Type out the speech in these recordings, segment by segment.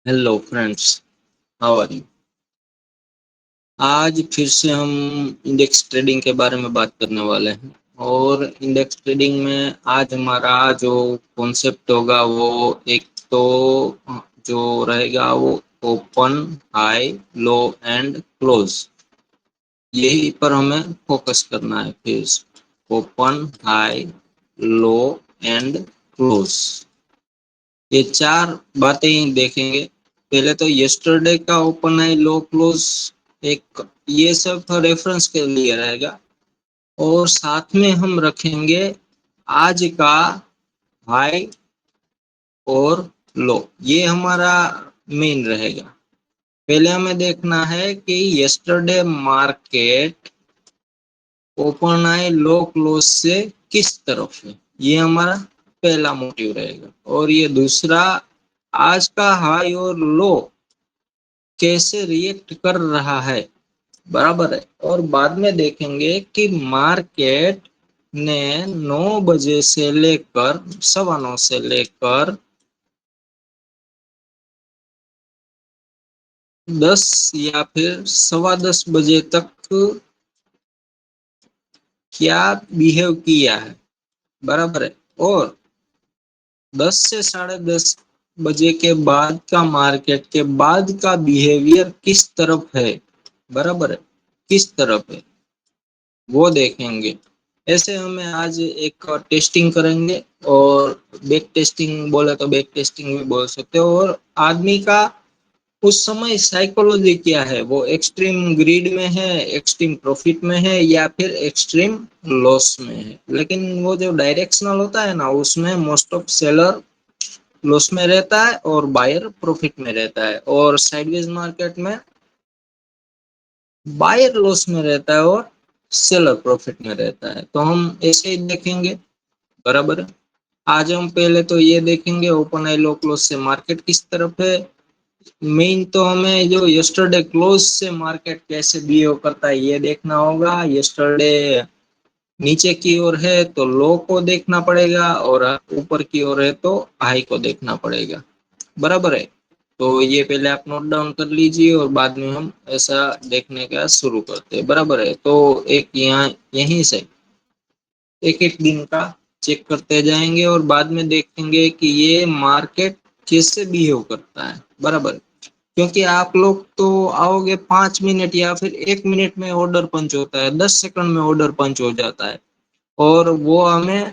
Hello friends, how are you. आज फिर से हम इंडेक्स ट्रेडिंग के बारे में बात करने वाले हैं। और इंडेक्स ट्रेडिंग में आज हमारा जो कॉन्सेप्ट होगा वो एक तो जो रहेगा वो open, high, low and close, यही पर हमें फोकस करना है। फिर open, high, low and close, ये चार बातें ही देखेंगे। पहले तो यस्टरडे का ओपन है, लो, क्लोज, एक ये सब रेफरेंस के लिए रहेगा। और साथ में हम रखेंगे आज का हाई और लो, ये हमारा मेन रहेगा। पहले हमें देखना है कि yesterday market open high low close से किस तरफ है, ये हमारा पहला मोटिव रहेगा। और ये दूसरा, आज का हाई और लो कैसे रिएक्ट कर रहा है, बराबर है। और बाद में देखेंगे कि मार्केट ने 9 बजे से लेकर 9:15 से लेकर 10 या फिर 10:15 बजे तक क्या बिहेव किया है, बराबर है। और 10 से 10:30 बजे के बाद का मार्केट के बाद का बिहेवियर किस तरफ है, बराबर है, किस तरफ है वो देखेंगे। ऐसे हमें आज एक टेस्टिंग करेंगे, और बैक टेस्टिंग बोले तो बैक टेस्टिंग भी बोल सकते हो। और आदमी का उस समय साइकोलॉजी क्या है, वो एक्सट्रीम ग्रीड में है, एक्सट्रीम प्रॉफिट में है, या फिर एक्सट्रीम लॉस में है। लेकिन वो जो डायरेक्शनल होता है ना, उसमें मोस्ट ऑफ सेलर लॉस में रहता है और बायर प्रॉफिट में रहता है। और साइडवेज मार्केट में बायर लॉस में रहता है और सेलर प्रॉफिट में रहता है। तो हम ऐसे ही देखेंगे, बराबर है। आज हम पहले तो ये देखेंगे ओपन आई लो क्लोज से मार्केट किस तरफ है। मेन तो हमें जो यस्टरडे क्लोज से मार्केट कैसे बिहेव करता है ये देखना होगा। यस्टरडे नीचे की ओर है तो लो को देखना पड़ेगा, और ऊपर की ओर है तो हाई को देखना पड़ेगा, बराबर है। तो ये पहले आप नोट डाउन कर लीजिए, और बाद में हम ऐसा देखने का शुरू करते हैं, बराबर है। तो एक यहाँ यहीं से एक एक दिन का चेक करते जाएंगे, और बाद में देखेंगे कि ये मार्केट कैसे बिहेव करता है, बराबर। क्योंकि आप लोग तो आओगे 5 मिनट या फिर 1 मिनट में ऑर्डर पंच होता है, 10 सेकंड में ऑर्डर पंच हो जाता है। और वो हमें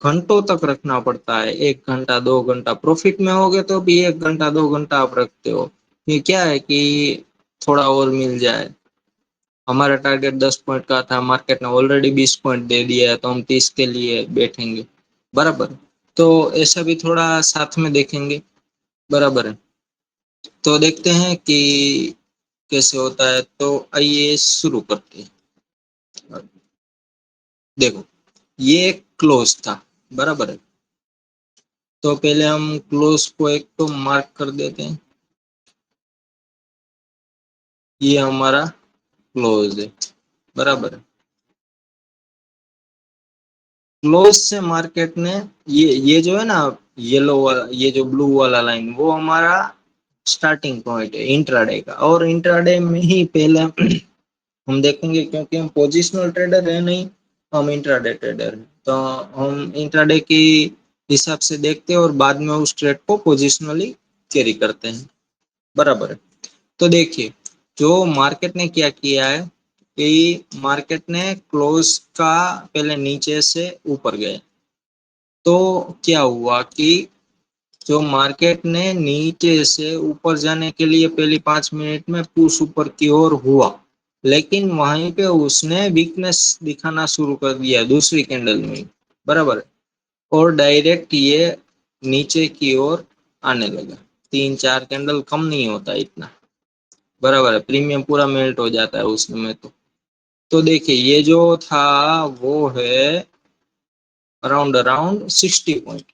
घंटों तक रखना पड़ता है, 1 घंटा 2 घंटा। प्रॉफिट में होगे तो भी 1 घंटा 2 घंटा आप रखते हो। ये क्या है कि थोड़ा और मिल जाए। हमारा टारगेट 10 पॉइंट का था, मार्केट ने ऑलरेडी 20 पॉइंट दे दिया है, तो हम 30 के लिए बैठेंगे, बराबर। तो ऐसा भी थोड़ा साथ में देखेंगे, बराबर है। तो देखते हैं कि कैसे होता है। तो आइए शुरू करते हैं। देखो, ये क्लोज था, बराबर है। तो पहले हम क्लोज को एक तो मार्क कर देते हैं, ये हमारा क्लोज है, बराबर है। क्लोज से मार्केट ने ये जो है ना, येलो वाला, ये जो ब्लू वाला लाइन, वो हमारा स्टार्टिंग पॉइंट है इंट्राडे का। और इंट्राडे में ही पहले हम देखेंगे, क्योंकि हम पोजिशनल ट्रेडर है नहीं, हम इंट्राडे ट्रेडर हैं। तो हम इंट्राडे की हिसाब से देखते हैं, और बाद में उस ट्रेड को पोजिशनली कैरी करते हैं, बराबर है। तो देखिए, जो मार्केट ने क्या किया है कि मार्केट ने क्लोज का पहले नीचे से ऊपर गए। तो क्या हुआ कि जो मार्केट ने नीचे से ऊपर जाने के लिए पहली 5 मिनट में पुश ऊपर की ओर हुआ, लेकिन वहीं पे उसने वीकनेस दिखाना शुरू कर दिया दूसरी कैंडल में, बराबर है। और डायरेक्ट ये नीचे की ओर आने लगा। 3 4 कैंडल कम नहीं होता इतना, बराबर है। प्रीमियम पूरा मेल्ट हो जाता है उस समय। तो देखिए, ये जो था वो है अराउंड अराउंड 60 पॉइंट,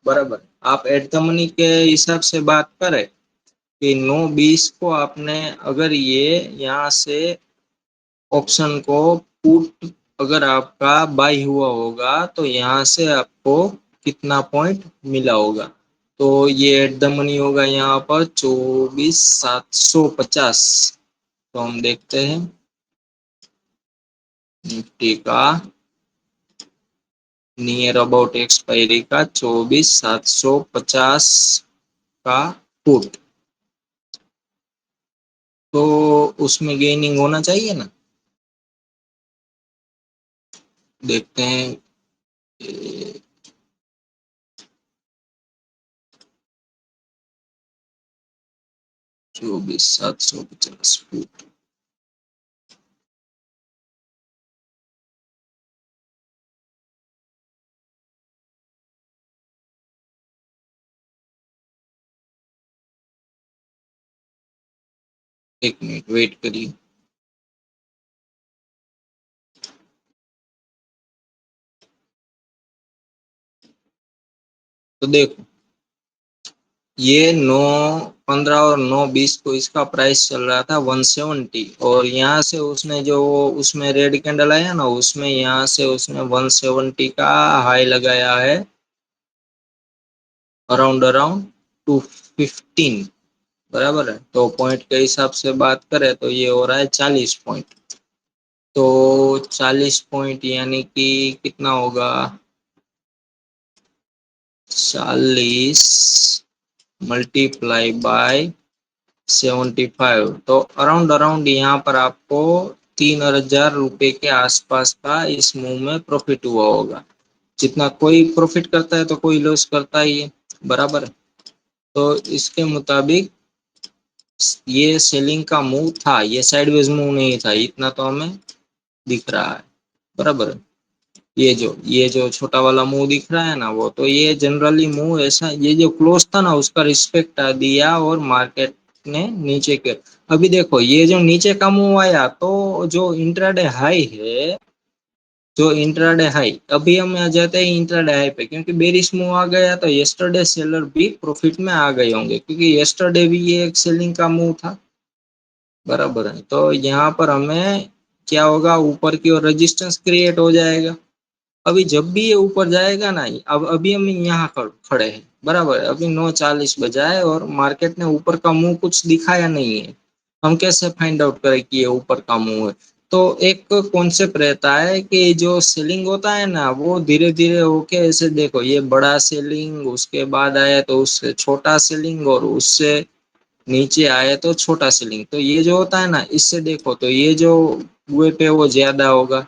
बराबर। आप एट द मनी के हिसाब से बात करें कि 9:20 को आपने अगर ये यहाँ से ऑप्शन को पुट अगर आपका बाई हुआ होगा, तो यहाँ से आपको कितना पॉइंट मिला होगा, तो ये एट द मनी होगा यहाँ पर 24,750। तो हम देखते हैं निफ्टी का नियर अबाउट एक्सपायरी का 24,750 का पुट। तो उसमें गेनिंग होना चाहिए ना। देखते हैं 24,750 पुट। एक मिनट वेट करिए। तो देखो ये 9:15 और 9:20 को इसका प्राइस चल रहा था 170, और यहाँ से उसने जो उसमें रेड कैंडल आया ना, उसमें यहाँ से उसने 170 का हाई लगाया है अराउंड अराउंड 215। बराबर है। तो पॉइंट के हिसाब से बात करें तो ये हो रहा है 40 पॉइंट। तो 40 पॉइंट यानी कि कितना होगा, 40 मल्टीप्लाई बाय 75। तो अराउंड अराउंड यहाँ पर आपको 3,000 रुपये के आसपास का इस मूव में प्रॉफिट हुआ होगा। जितना कोई प्रॉफिट करता है तो कोई लॉस करता ही है। बराबर। तो इसके मुताबिक ये सेलिंग का मूव था, ये साइडवेज मूव नहीं था, इतना तो हमें दिख रहा है। बराबर। ये जो छोटा वाला मुंह दिख रहा है ना, वो तो ये जनरली मुंह ऐसा, ये जो क्लोज था ना उसका रिस्पेक्ट दिया और मार्केट ने नीचे के। अभी देखो ये जो नीचे का मुंह आया, तो जो इंट्राडे हाई है, जो इंट्राडे हाई, अभी हम आ जाते हैं इंट्राडे हाई पे, क्योंकि बेरिश मूव आ गया तो यस्टरडे सेलर भी प्रॉफिट में आ गए होंगे, क्योंकि यस्टरडे भी ये एक सेलिंग का मूव था। बराबर है। तो यहाँ पर हमें क्या होगा, ऊपर की ओर रेजिस्टेंस क्रिएट हो जाएगा। अभी जब भी ये ऊपर जाएगा ना, अब अभी हम यहाँ खड़े हैं। बराबर है। अभी 9:40 बजा है और मार्केट ने ऊपर का मुंह कुछ दिखाया नहीं है। हम कैसे फाइंड आउट करें कि ये ऊपर का मुंह है। तो एक कॉन्सेप्ट रहता है कि जो सेलिंग होता है ना, वो धीरे धीरे होके ऐसे देखो, ये बड़ा सेलिंग, उसके बाद आया तो उससे छोटा सेलिंग, और उससे नीचे आए तो छोटा सेलिंग। तो ये जो होता है ना, इससे देखो तो ये जो हुए पे वो ज्यादा होगा,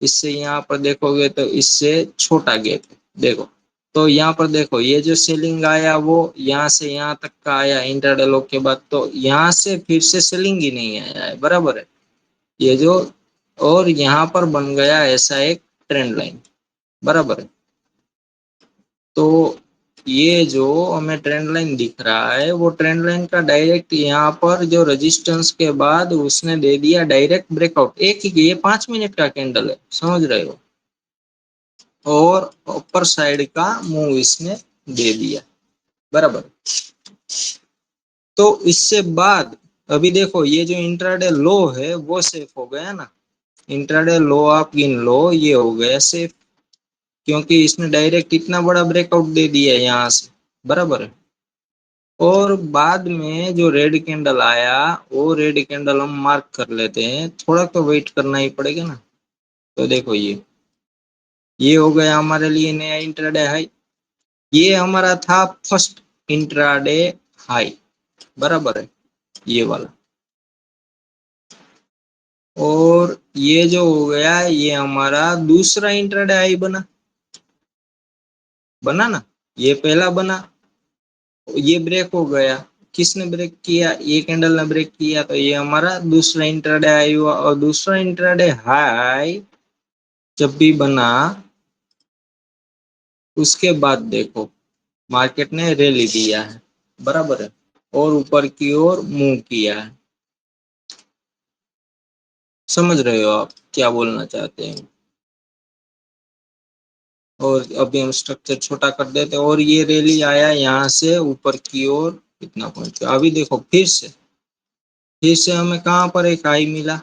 इससे यहाँ पर देखोगे तो इससे छोटा गैप है। देखो तो यहाँ पर देखो, ये जो सेलिंग आया वो यहाँ से यहाँ तक का आया इंटरडे लो के बाद, तो यहाँ से फिर से सेलिंग ही नहीं आया है। बराबर है। ये जो, और यहाँ पर बन गया ऐसा एक ट्रेंड लाइन। बराबर है। तो ये जो हमें ट्रेंड लाइन दिख रहा है, वो ट्रेंड लाइन का डायरेक्ट यहाँ पर जो रेजिस्टेंस के बाद उसने दे दिया डायरेक्ट ब्रेकआउट। एक ही, ये 5 मिनट का कैंडल है, समझ रहे हो, और ऊपर साइड का मुंह इसने दे दिया। बराबर। तो इससे बाद अभी देखो ये जो इंट्राडे लो है वो सेफ हो गया ना। इंट्राडे लो आप गिन लो, ये हो गया सेफ, क्योंकि इसने डायरेक्ट इतना बड़ा ब्रेकआउट दे दिया है यहाँ से। बराबर है। और बाद में जो रेड कैंडल आया, वो रेड कैंडल हम मार्क कर लेते हैं, थोड़ा तो वेट करना ही पड़ेगा ना। तो देखो ये हो गया हमारे लिए नया इंट्राडे हाई। ये हमारा था फर्स्ट इंट्राडे हाई। बराबर है, ये वाला। और ये जो हो गया ये हमारा दूसरा इंट्राडे हाई बना। बना ना, ये पहला बना, ये ब्रेक हो गया। किसने ब्रेक किया, ये कैंडल ने ब्रेक किया, तो ये हमारा दूसरा इंट्राडे हाई हुआ। और दूसरा इंट्राडे हाई जब भी बना, उसके बाद देखो मार्केट ने रैली दिया है। बराबर है। और ऊपर की ओर मूव किया है। समझ रहे हो आप क्या बोलना चाहते हैं। और अभी हम स्ट्रक्चर छोटा कर देते हैं, और ये रैली आया यहाँ से ऊपर की ओर कितना पहुंच गया। अभी देखो फिर से हमें कहाँ पर एक हाई मिला,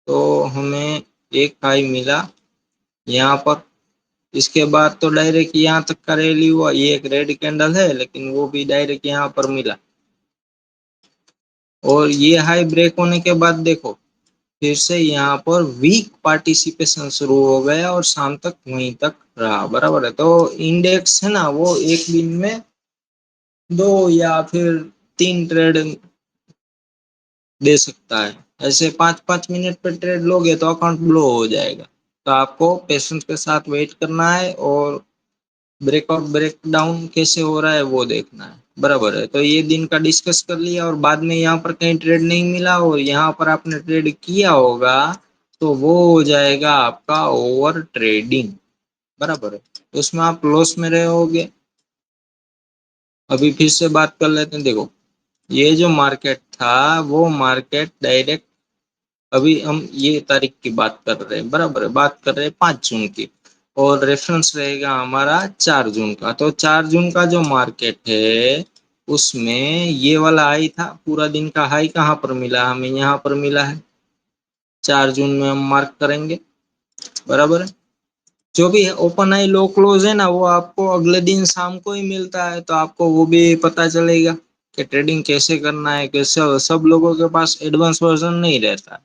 तो हमें एक हाई मिला यहाँ पर। इसके बाद तो डायरेक्ट यहाँ तक का रैली हुआ। ये एक रेड कैंडल है लेकिन वो भी डायरेक्ट यहाँ पर मिला, और ये हाई ब्रेक होने के बाद देखो फिर से यहाँ पर वीक पार्टिसिपेशन शुरू हो गया और शाम तक वहीं तक रहा। बराबर है, तो इंडेक्स है ना वो एक दिन में 2 या फिर 3 ट्रेड दे सकता है। ऐसे 5-5 मिनट पे ट्रेड लोगे तो अकाउंट ब्लो हो जाएगा। तो आपको पेशेंस के साथ वेट करना है और ब्रेकआउट ब्रेकडाउन कैसे हो रहा है वो देखना है। बराबर है, तो ये दिन का डिस्कस कर लिया और बाद में यहाँ पर कहीं ट्रेड नहीं मिला और यहाँ पर आपने ट्रेड किया होगा तो वो हो जाएगा आपका ओवर ट्रेडिंग। बराबर है, तो उसमें आप लॉस में रहोगे। अभी फिर से बात कर लेते हैं। देखो ये जो मार्केट था वो मार्केट डायरेक्ट, अभी हम ये तारीख की बात कर रहे हैं। बराबर है, बात कर रहे हैं 5 जून की, और रेफरेंस रहेगा हमारा 4 जून का। तो 4 जून का जो मार्केट है उसमें ये वाला हाई था, पूरा दिन का हाई कहाँ पर मिला हमें, यहाँ पर मिला है। 4 जून में हम मार्क करेंगे। बराबर है, जो भी है ओपन हाई लो क्लोज है ना वो आपको अगले दिन शाम को ही मिलता है, तो आपको वो भी पता चलेगा कि ट्रेडिंग कैसे करना है। कैसे सब लोगों के पास एडवांस वर्जन नहीं रहता,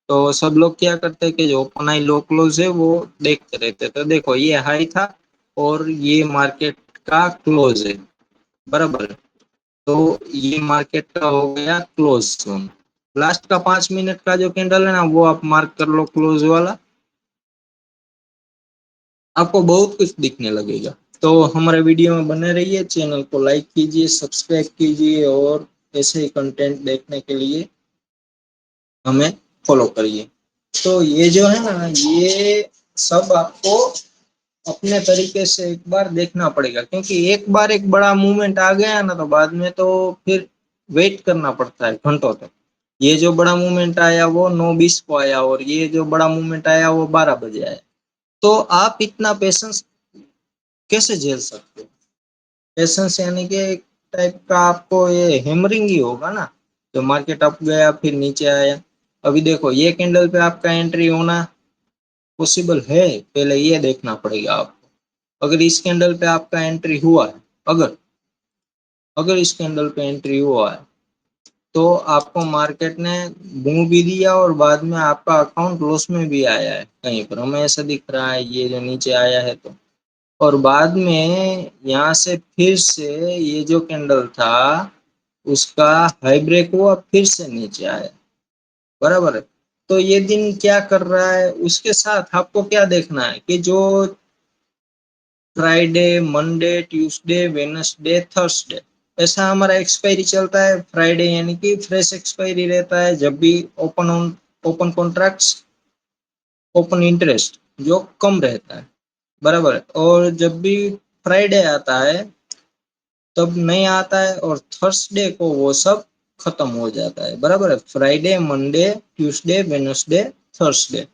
तो सब लोग क्या करते हैं कि जो ओपन हाई लो क्लोज है वो देखते रहते। तो देखो ये हाई था और ये मार्केट का क्लोज है। बराबर है, तो ये मार्केट का हो गया क्लोज जोन। लास्ट का 5 मिनट का जो कैंडल है ना वो आप मार्क कर लो क्लोज वाला, आपको बहुत कुछ दिखने लगेगा। तो हमारे वीडियो में बने रहिए, चैनल को लाइक कीजिए, सब्सक्राइब कीजिए और ऐसे ही कंटेंट देखने के लिए हमें फॉलो करिए। तो ये जो है ना ये सब आपको अपने तरीके से एक बार देखना पड़ेगा, क्योंकि एक बार एक बड़ा मूवमेंट आ गया ना तो बाद में तो फिर वेट करना पड़ता है घंटों तक। ये जो बड़ा मूवमेंट आया वो 9:20 को आया और ये जो बड़ा मूवमेंट आया वो 12 बजे आया। तो आप इतना पेशेंस कैसे झेल सकते हो? पेशेंस यानी कि एक टाइप का आपको ये हैमरिंग ही होगा ना। तो मार्केट अप गया फिर नीचे आया। अभी देखो ये कैंडल पे आपका एंट्री होना पॉसिबल है, पहले ये देखना पड़ेगा आपको। अगर इस कैंडल पे आपका एंट्री हुआ है, अगर अगर इस कैंडल पे एंट्री हुआ है तो आपको मार्केट ने मुंह भी दिया और बाद में आपका अकाउंट लॉस में भी आया है। कहीं पर हमें ऐसा दिख रहा है ये जो नीचे आया है तो, और बाद में यहाँ से फिर से ये जो कैंडल था उसका हाई ब्रेक हुआ फिर से नीचे आया। बराबर है, तो ये दिन क्या कर रहा है उसके साथ आपको क्या देखना है कि जो Friday Monday Tuesday Wednesday Thursday ऐसा हमारा एक्सपायरी चलता है। फ्राइडे यानी कि फ्रेश एक्सपायरी रहता है जब भी ओपन कॉन्ट्रैक्ट्स ओपन इंटरेस्ट जो कम रहता है। बराबर है, और जब भी फ्राइडे आता है तब नहीं आता है और थर्सडे को वो सब खत्म हो जाता है। बराबर है, Friday Monday Tuesday Wednesday Thursday.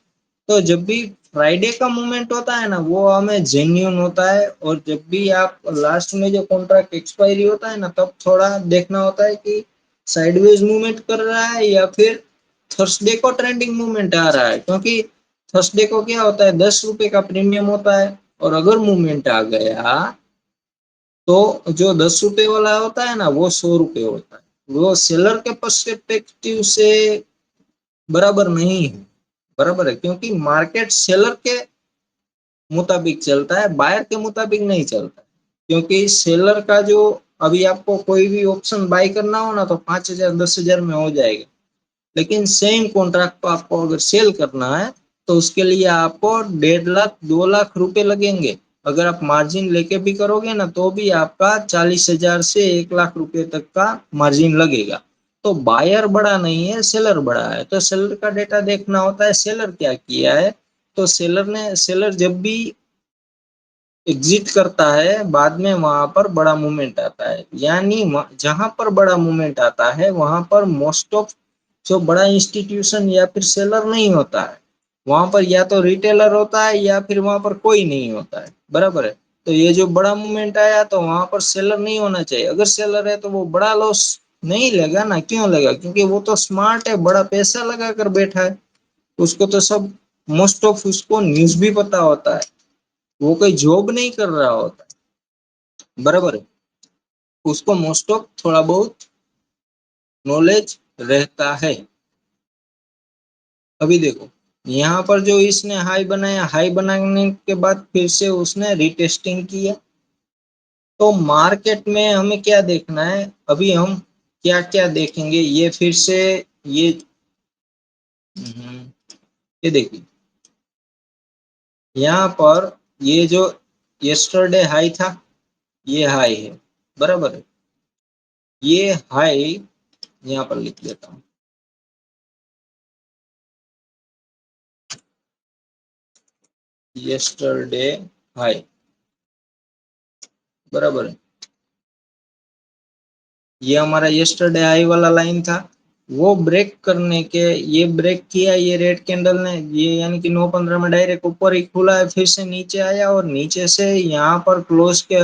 तो जब भी फ्राइडे का मूवमेंट होता है ना वो हमें जेन्यून होता है, और जब भी आप लास्ट में जो कॉन्ट्रैक्ट एक्सपायरी होता है ना तब थोड़ा देखना होता है कि साइडवेज मूवमेंट कर रहा है या फिर थर्सडे को ट्रेंडिंग मूवमेंट आ रहा है। क्योंकि थर्सडे को क्या होता है 10 रुपए का प्रीमियम होता है, और अगर मूवमेंट आ गया तो जो 10 रुपए वाला होता है ना वो 100 रुपए होता है। वो सेलर के पर्सपेक्टिव से बराबर नहीं है। बराबर है, क्योंकि मार्केट सेलर के मुताबिक चलता है, बायर के मुताबिक नहीं चलता। क्योंकि सेलर का जो अभी आपको कोई भी ऑप्शन बाय करना हो ना तो 5,000 10,000 में हो जाएगा, लेकिन सेम कॉन्ट्रैक्ट को आपको अगर सेल करना है तो उसके लिए आपको 1.5 लाख 2 लाख रुपए लगेंगे। अगर आप मार्जिन लेके भी करोगे ना तो भी आपका 40,000 से 1 लाख रुपए तक का मार्जिन लगेगा। तो बायर बड़ा नहीं है, सेलर बड़ा है। तो सेलर का डेटा देखना होता है, सेलर क्या किया है। तो सेलर जब भी एग्जिट करता है बाद में वहां पर बड़ा मूवमेंट आता है, यानी जहां पर बड़ा मूवमेंट आता है वहां पर मोस्ट ऑफ जो बड़ा इंस्टीट्यूशन या फिर सेलर नहीं होता है। वहां पर या तो रिटेलर होता है या फिर वहां पर कोई नहीं होता है। बराबर है, तो ये जो बड़ा मूवमेंट आया तो वहां पर सेलर नहीं होना चाहिए। अगर सेलर है तो वो बड़ा लॉस नहीं लेगा ना। क्यों लेगा? क्योंकि वो तो स्मार्ट है, बड़ा पैसा लगा कर बैठा है। उसको तो सब मोस्ट ऑफ उसको न्यूज भी पता होता है। वो कोई जॉब नहीं कर रहा होता, बराबर है, उसको मोस्ट ऑफ थोड़ा बहुत नॉलेज रहता है। अभी देखो यहाँ पर जो इसने हाई बनाया, हाई बनाने के बाद फिर से उसने रिटेस्टिंग किया। तो मार्केट में हमें क्या देखना है, अभी हम क्या क्या देखेंगे, ये फिर से ये ये देखिए यहाँ पर ये जो यस्टरडे हाई था, ये हाई है, बराबर है, ये हाई यहाँ पर लिख देता हूँ, यस्टरडे हाई, बराबर है, ये हमारा यस्टरडे हाई वाला लाइन था। वो ब्रेक करने के, ये ब्रेक किया ये रेड कैंडल ने, ये यानी कि 9:15 में डायरेक्ट ऊपर ही खुला है, फिर से नीचे आया और नीचे से यहाँ पर क्लोज के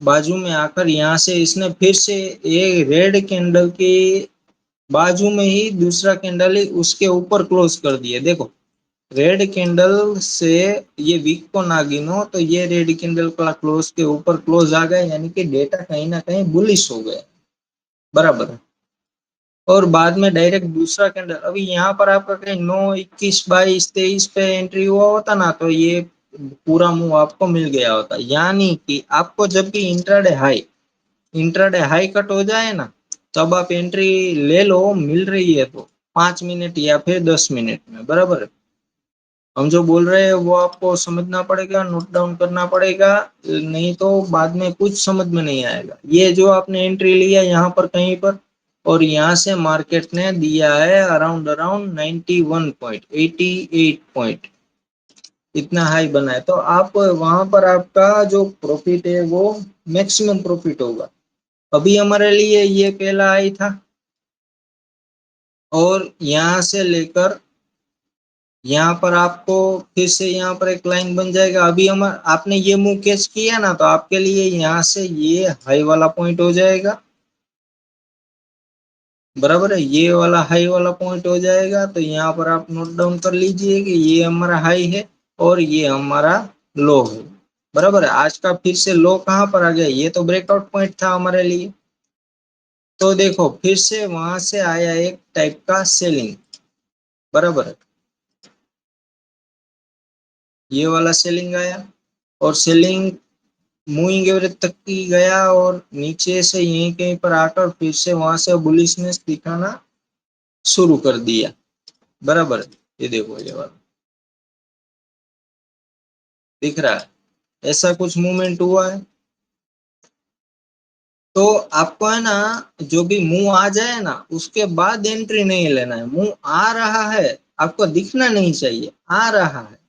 बाजू में आकर यहाँ से इसने फिर से ये रेड कैंडल की बाजू में ही दूसरा कैंडल ही उसके ऊपर क्लोज कर दिया। देखो रेड कैंडल से ये वीक को ना गिनो तो ये रेड कैंडल का क्लोज के ऊपर क्लोज आ गया, यानी कि डेटा कहीं ना कहीं बुलिश हो गया, बराबर है। और बाद में डायरेक्ट दूसरा कैंडल, अभी यहाँ पर आपका कहीं 9, 21, 22, 23 पे एंट्री हुआ होता ना तो ये पूरा मूव आपको मिल गया होता, यानी कि आपको जब भी इंट्राडे हाई कट हो जाए ना, तब आप एंट्री ले लो, मिल रही है तो 5 मिनट या फिर 10 मिनट में, बराबर है। हम जो बोल रहे हैं वो आपको समझना पड़ेगा, नोट डाउन करना पड़ेगा, नहीं तो बाद में कुछ समझ में नहीं आएगा। ये जो आपने एंट्री लिया यहाँ पर कहीं पर, और यहाँ से मार्केट ने दिया है अराउंड अराउंड 91.88 पॉइंट, इतना हाई बना है, तो आप वहां पर आपका जो प्रॉफिट है वो मैक्सिमम प्रॉफिट होगा। अभी हमारे लिए ये पहला हाई था, और यहाँ से लेकर यहाँ पर आपको फिर से यहाँ पर एक लाइन बन जाएगा। अभी हम आपने ये मूव कैच किया ना तो आपके लिए यहाँ से ये हाई वाला पॉइंट हो जाएगा, बराबर है, ये वाला हाई वाला पॉइंट हो जाएगा। तो यहाँ पर आप नोट डाउन कर लीजिए कि ये हमारा हाई है और ये हमारा लो है, बराबर है। आज का फिर से लो कहाँ पर आ गया, ये तो ब्रेकआउट पॉइंट था हमारे लिए। तो देखो फिर से वहां से आया एक टाइप का सेलिंग, बराबर है, ये वाला सेलिंग आया, और सेलिंग मूविंग एवरेज तक की गया, और नीचे से यहीं कहीं पर आकर फिर से वहां से बुलिशनेस दिखाना शुरू कर दिया, बराबर है। ये देखो ये वाला दिख रहा है, ऐसा कुछ मूवमेंट हुआ है। तो आपको है ना, जो भी मुंह आ जाए ना उसके बाद एंट्री नहीं लेना है, मुंह आ रहा है आपको दिखना नहीं चाहिए, आ रहा है।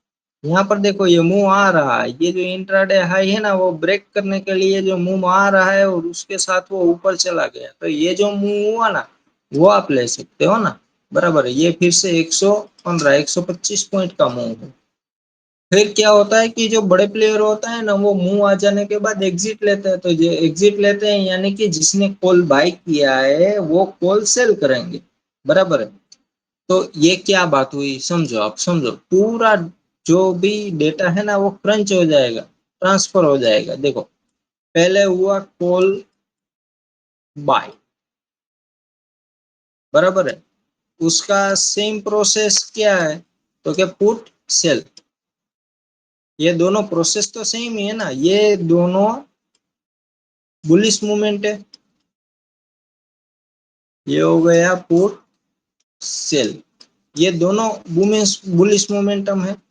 यहाँ पर देखो ये मुंह आ रहा है, ये जो इंट्राडे हाई है ना वो ब्रेक करने के लिए जो मुंह आ रहा है और उसके साथ वो ऊपर चला गया, तो ये जो मुंह हुआ ना वो आप ले सकते हो ना, बराबर है। ये फिर से 115, 125 पॉइंट का मुंह है। फिर क्या होता है कि जो बड़े प्लेयर होता है ना वो मुंह आ जाने के बाद एग्जिट लेते हैं, तो जो एग्जिट लेते हैं यानी कि जिसने कॉल बाय किया है वो कॉल सेल करेंगे, बराबर है। तो ये क्या बात हुई, समझो, आप समझो, पूरा जो भी डेटा है ना वो क्रंच हो जाएगा, ट्रांसफर हो जाएगा। देखो पहले हुआ कॉल बाय, बराबर है, उसका सेम प्रोसेस क्या है, तो क्या पुट सेल, ये दोनों प्रोसेस तो सेम ही है ना, ये दोनों बुलिश मूवमेंट है, ये हो गया पुट सेल, ये दोनों बुलिश बुलिश मोमेंटम है।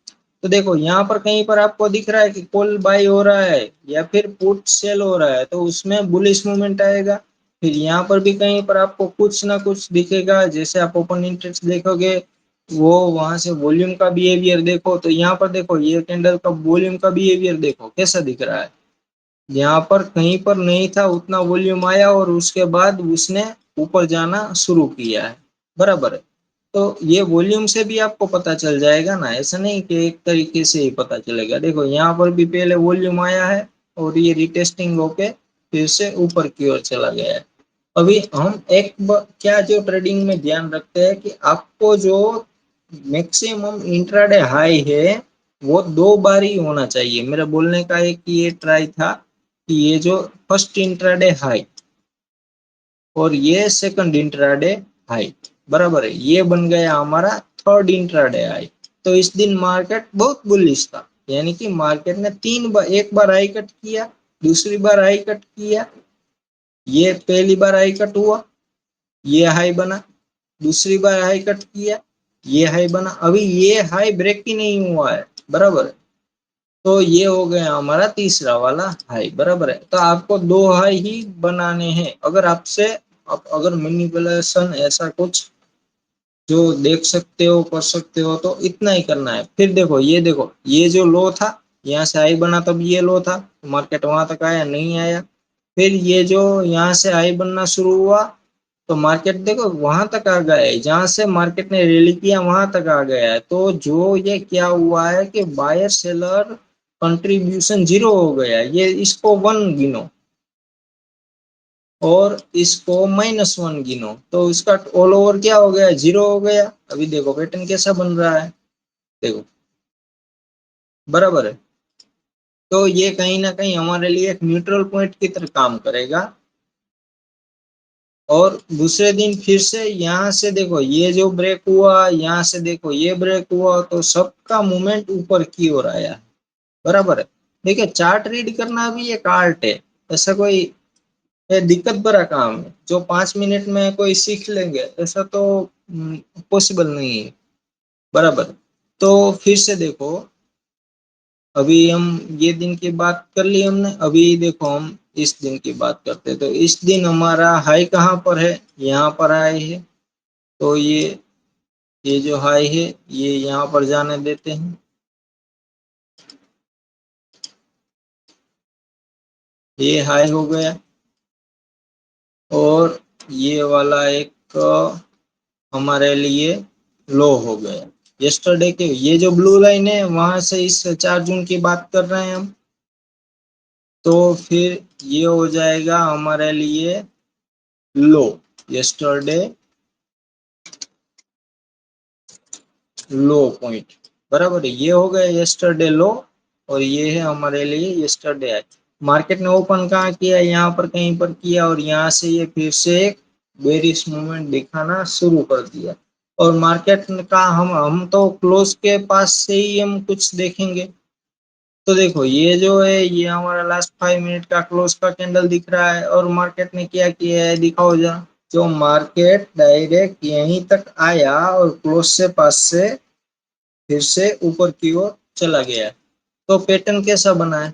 तो देखो यहाँ पर कहीं पर आपको दिख रहा है कि कॉल बाय हो रहा है या फिर पुट सेल हो रहा है, तो उसमें बुलिश मूवमेंट आएगा। फिर यहाँ पर भी कहीं पर आपको कुछ ना कुछ दिखेगा, जैसे आप ओपन इंटरेस्ट देखोगे, वो वहां से वॉल्यूम का बिहेवियर देखो, तो यहाँ पर देखो ये कैंडल का वॉल्यूम का बिहेवियर देखो कैसा दिख रहा है। यहाँ पर कहीं पर नहीं था उतना वॉल्यूम आया और उसके बाद उसने ऊपर जाना शुरू किया है, बराबर है। तो ये वॉल्यूम से भी आपको पता चल जाएगा ना, ऐसा नहीं कि एक तरीके से ही पता चलेगा। देखो यहाँ पर भी पहले वॉल्यूम आया है और ये रिटेस्टिंग होके फिर से ऊपर की ओर चला गया है। अभी हम क्या जो ट्रेडिंग में ध्यान रखते हैं कि आपको जो मैक्सिमम इंट्राडे हाई है वो 2 बार ही होना चाहिए। मेरा बोलने का एक ये ट्राई था कि ये जो फर्स्ट इंट्राडे हाई और ये सेकंड इंट्राडे हाई, बराबर है, ये बन गया हमारा थर्ड इंट्राडे हाई। तो इस दिन मार्केट बहुत बुलिश था, यानी कि मार्केट ने 3 बार, एक बार हाई कट किया, दूसरी बार हाई कट किया, ये पहली बार हाई कट हुआ, ये हाई बना, दूसरी बार हाई कट किया, ये हाई बना, अभी ये हाई ब्रेक ही नहीं हुआ है, बराबर है। तो ये हो गया हमारा तीसरा वाला हाई, बराबर है। तो आपको 2 हाई ही बनाने हैं। अगर आपसे अगर मैनिपुलेशन ऐसा कुछ जो देख सकते हो कर सकते हो तो इतना ही करना है। फिर देखो ये जो लो था, यहाँ से हाई बना तब ये लो था, मार्केट वहां तक आया नहीं आया। फिर ये जो यहाँ से हाई बनना शुरू हुआ तो मार्केट देखो वहां तक आ गया है, जहां से मार्केट ने रैली किया वहां तक आ गया है। तो जो ये क्या हुआ है कि बायर सेलर कंट्रीब्यूशन जीरो हो गया है। ये इसको 1 गिनो और इसको -1 गिनो, तो इसका ऑल ओवर क्या हो गया, जीरो हो गया। अभी देखो पैटर्न कैसा बन रहा है, देखो, बराबर है। तो ये कहीं ना कहीं हमारे लिए एक न्यूट्रल पॉइंट की तरह काम करेगा। और दूसरे दिन फिर से यहाँ से देखो ये जो ब्रेक हुआ, यहाँ से देखो ये ब्रेक हुआ, तो सबका मूवमेंट ऊपर की ओर आया, बराबर है। देखिए चार्ट रीड करना भी एक आर्ट है, ऐसा कोई ये दिक्कत भरा काम है जो 5 मिनट में कोई सीख लेंगे ऐसा तो पॉसिबल नहीं है, बराबर। तो फिर से देखो, अभी हम ये दिन की बात कर ली हमने, अभी देखो हम इस दिन की बात करते हैं। तो इस दिन हमारा हाई कहाँ पर है, यहाँ पर हाई है। तो ये जो हाई है ये यहाँ पर जाने देते हैं, ये हाई हो गया। और ये वाला एक हमारे लिए लो हो गया। यस्टरडे के ये जो ब्लू लाइन है वहां से इस 4 जून की बात कर रहे हैं हम। तो फिर ये हो जाएगा हमारे लिए लो, यस्टरडे लो पॉइंट, बराबर है। ये हो गया यस्टरडे लो और ये है हमारे लिए यस्टरडे हाई। मार्केट ने ओपन कहाँ किया, यहाँ पर कहीं पर किया और यहाँ से ये फिर से एक बेरिश मूवमेंट दिखाना शुरू कर दिया। और मार्केट का हम तो क्लोज के पास से ही हम कुछ देखेंगे। तो देखो ये जो है ये हमारा लास्ट 5 मिनट का क्लोज का कैंडल दिख रहा है और मार्केट ने क्या किया है दिखाओ जरा। जो मार्केट डायरेक्ट यहीं तक आया और क्लोज से पास से फिर से ऊपर की ओर चला गया। तो पैटर्न कैसा बना है,